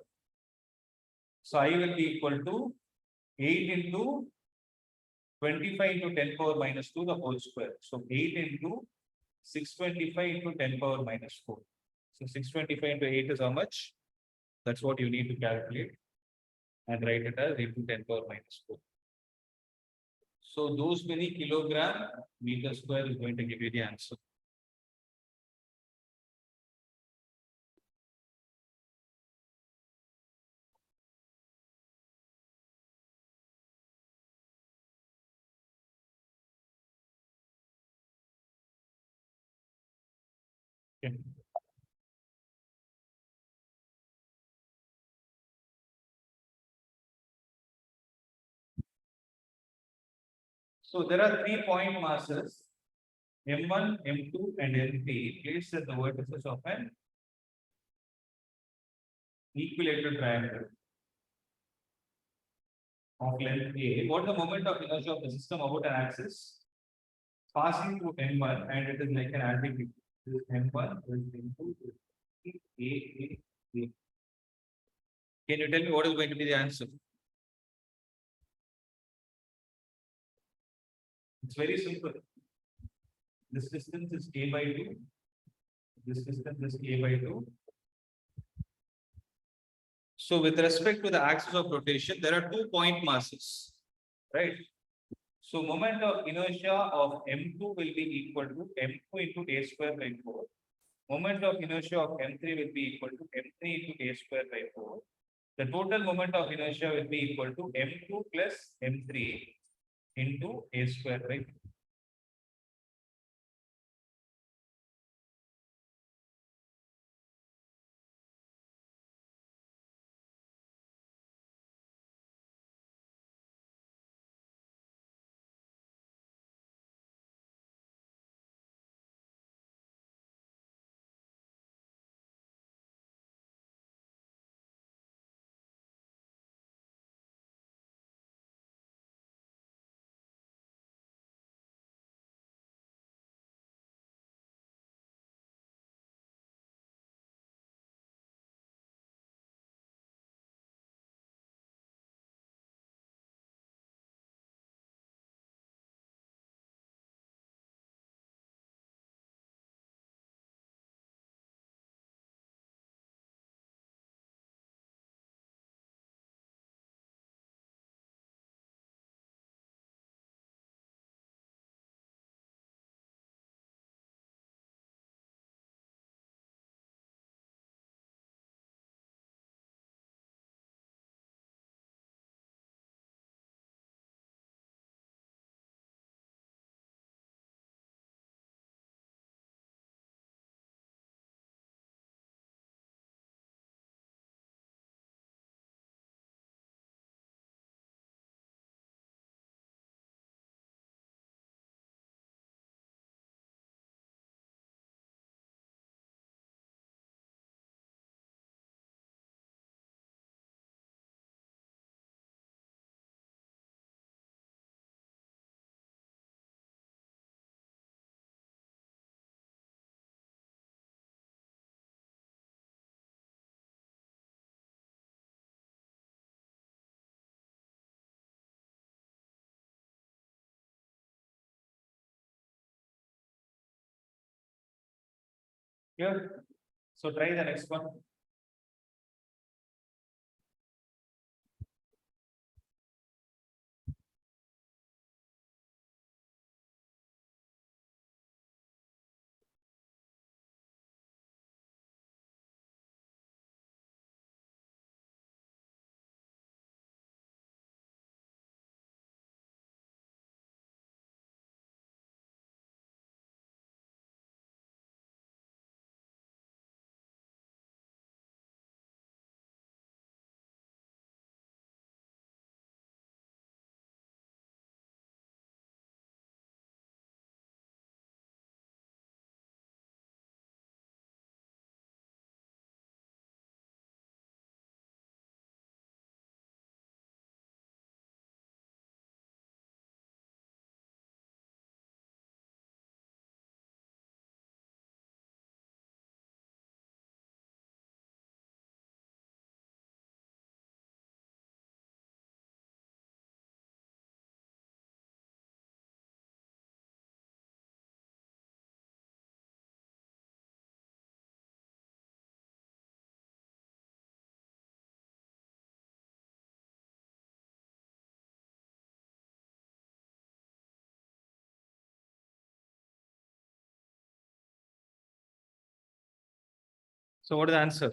So I will be equal to 8 into 25 into 10 power minus 2 the whole square. So 8 into 625 into 10 power minus 4. So 625 into 8 is how much? That's what you need to calculate and write it as 8 to 10 power minus 4. So those many kilogram meter square is going to give you the answer. Okay. So there are 3 point masses M1, M2, and M3 placed at the vertices of an equilateral triangle of length A. What is the moment of inertia of the system about an axis passing through M1 and it is like an antipode. This M1 is into A. Can you tell me what is going to be the answer? It's very simple. This distance is A by 2. This distance is A by 2. So with respect to the axis of rotation, there are 2 point masses, right? So moment of inertia of M2 will be equal to M2 into A square by 4. Moment of inertia of M3 will be equal to M3 into A square by 4. The total moment of inertia will be equal to M2 plus M3 into A square by 4. Here. So try the next one. So what is the answer?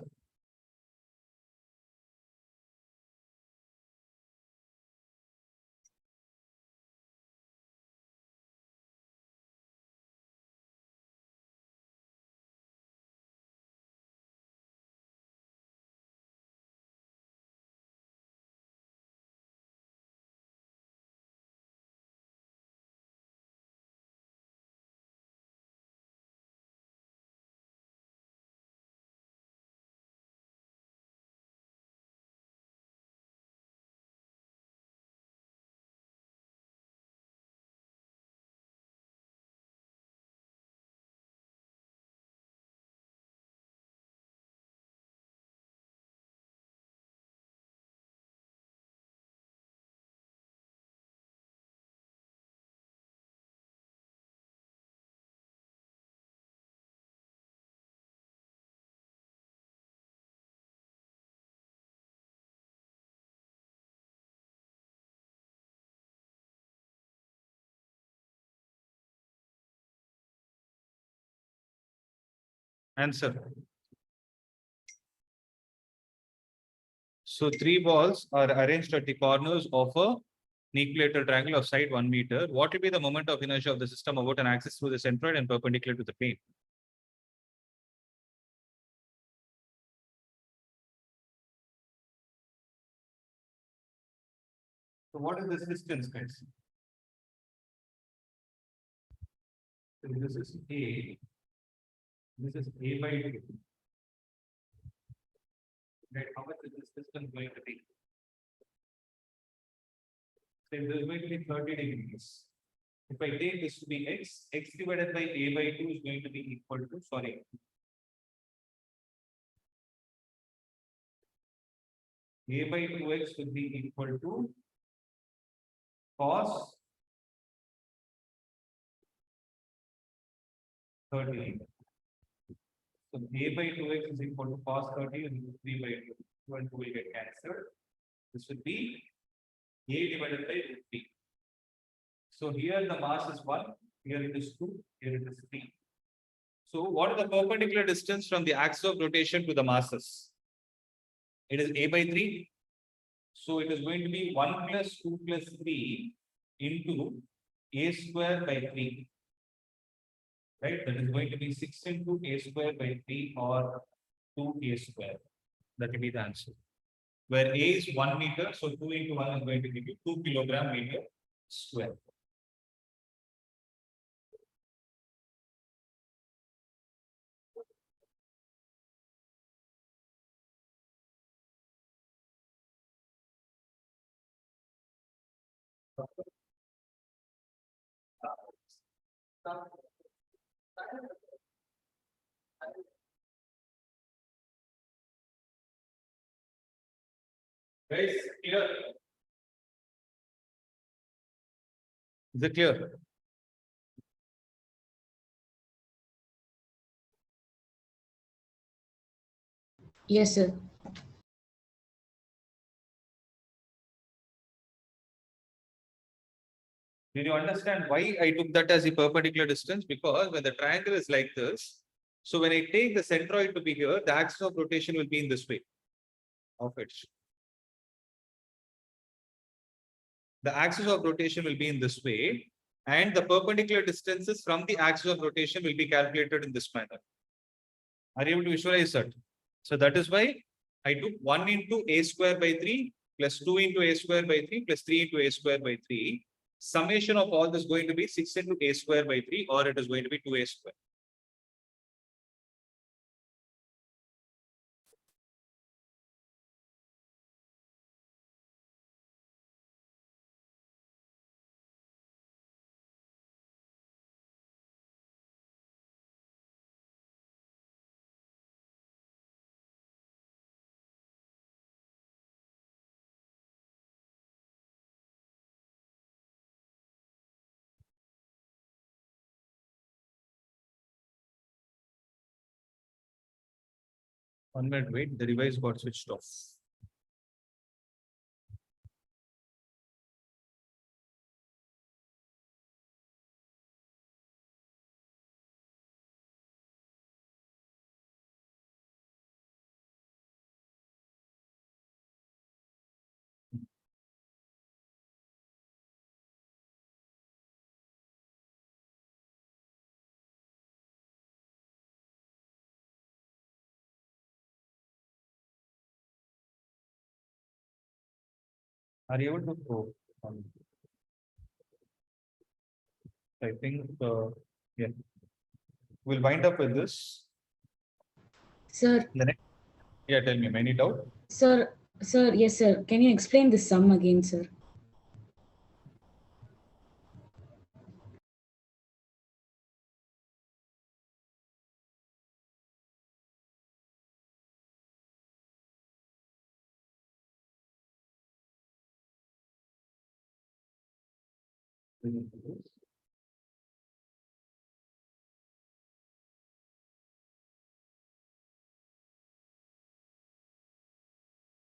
Answer. So three balls are arranged at the corners of an equilateral triangle of side 1 meter. What will be the moment of inertia of the system about an axis through the centroid and perpendicular to the plane? So what is this distance, guys? So this is A. This is A by 2. Right, how much is this distance going to be? So this is going to be 30 degrees. If I take this to be x, x divided by A by 2 is going to be equal to, sorry. A by 2x will be equal to cos 30. So A by 2x is equal to cos 30 and 3 by 2. 2 and 2 will get cancelled. This would be A divided by root 3. So here the mass is 1, here it is 2, here it is 3. So what is the perpendicular distance from the axis of rotation to the masses? It is A by 3. So it is going to be 1 plus 2 plus 3 into A square by 3. Right? That is going to be 6 into A square by 3 or 2A square. That will be the answer. Where A is 1 meter, so 2 into 1 is going to give you 2 kilogram meter square. Guys, clear? Is it clear? Yes, sir. Did you understand why I took that as the perpendicular distance? Because when the triangle is like this, so when I take the centroid to be here, the axis of rotation will be in this way of it. The axis of rotation will be in this way, and the perpendicular distances from the axis of rotation will be calculated in this manner. Are you able to visualize that? So that is why I took 1 into A square by 3 plus 2 into A square by 3 plus 3 into A square by 3. Summation of all this is going to be 6 into A square by 3, or it is going to be 2A square. One minute, wait, the device got switched off. Are you able to? I think, yeah. We'll wind up with this. Sir, The next, yeah, tell me, any doubt? sir, yes, sir. Can you explain this sum again, sir?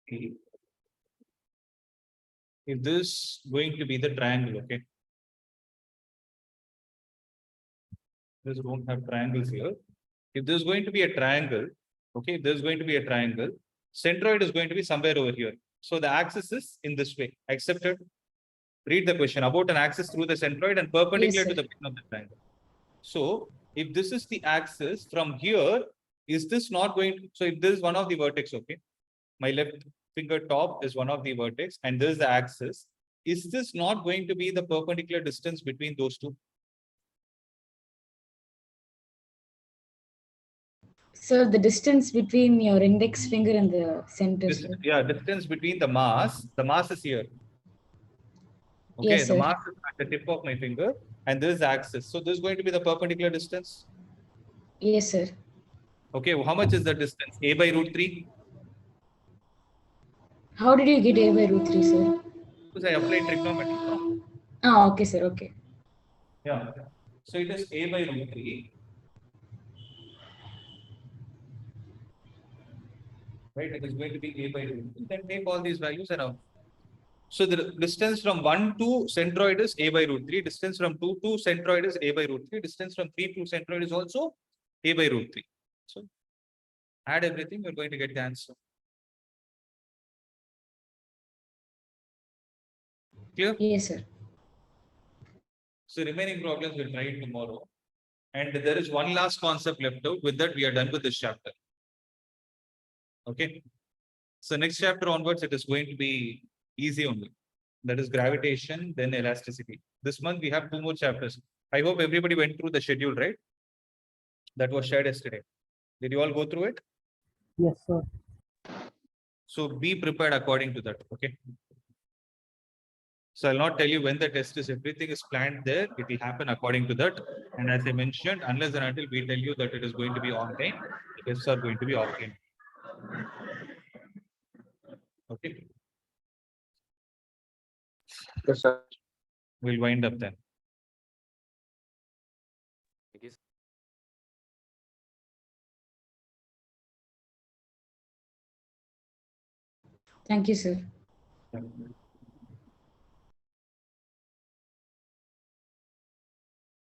Okay. If this going to be the triangle, okay? This don't have triangles here. If this is going to be a triangle, okay, if this is going to be a triangle, centroid is going to be somewhere over here. So the axis is in this way. Accepted? Read the question about an axis through the centroid and perpendicular to sir. the plane of the triangle. So if this is the axis from here, is this not going to, so if this is one of the vertex, okay, my left finger top is one of the vertex and this is the axis, is this not going to be the perpendicular distance between those two? Sir, the distance between your index finger and the center, sir. Yeah, distance between the mass is here. Okay, Yes, the sir. mass is at the tip of my finger and this is the axis. So this is going to be the perpendicular distance. Yes, sir. Okay, how much is the distance? A by root 3? How did you get a by root 3, sir? Because I applied trigonometry. No? Ah, okay, sir. Okay. Yeah. So it is A by root 3. Right, it is going to be A by root 3. Then take all these values around. So the distance from 1 to centroid is A by root 3. Distance from 2 to centroid is A by root 3. Distance from 3 to centroid is also A by root 3. So add everything, you're going to get the answer. Clear? Yes, sir. So remaining problems we'll try tomorrow. And there is one last concept left out. With that, we are done with this chapter. Okay. So next chapter onwards, it is going to be easy only. That is gravitation, then elasticity. This month we have 2 more chapters. I hope everybody went through the schedule, right? That was shared yesterday. Did you all go through it? Yes, sir. So be prepared according to that. Okay. So I'll not tell you when the test is. Everything is planned there. It will happen according to that. And as I mentioned, unless and until we tell you that it is going to be on time, the tests are going to be off time. Okay. Yes, sir. We'll wind up then. Thank you, sir. Yeah.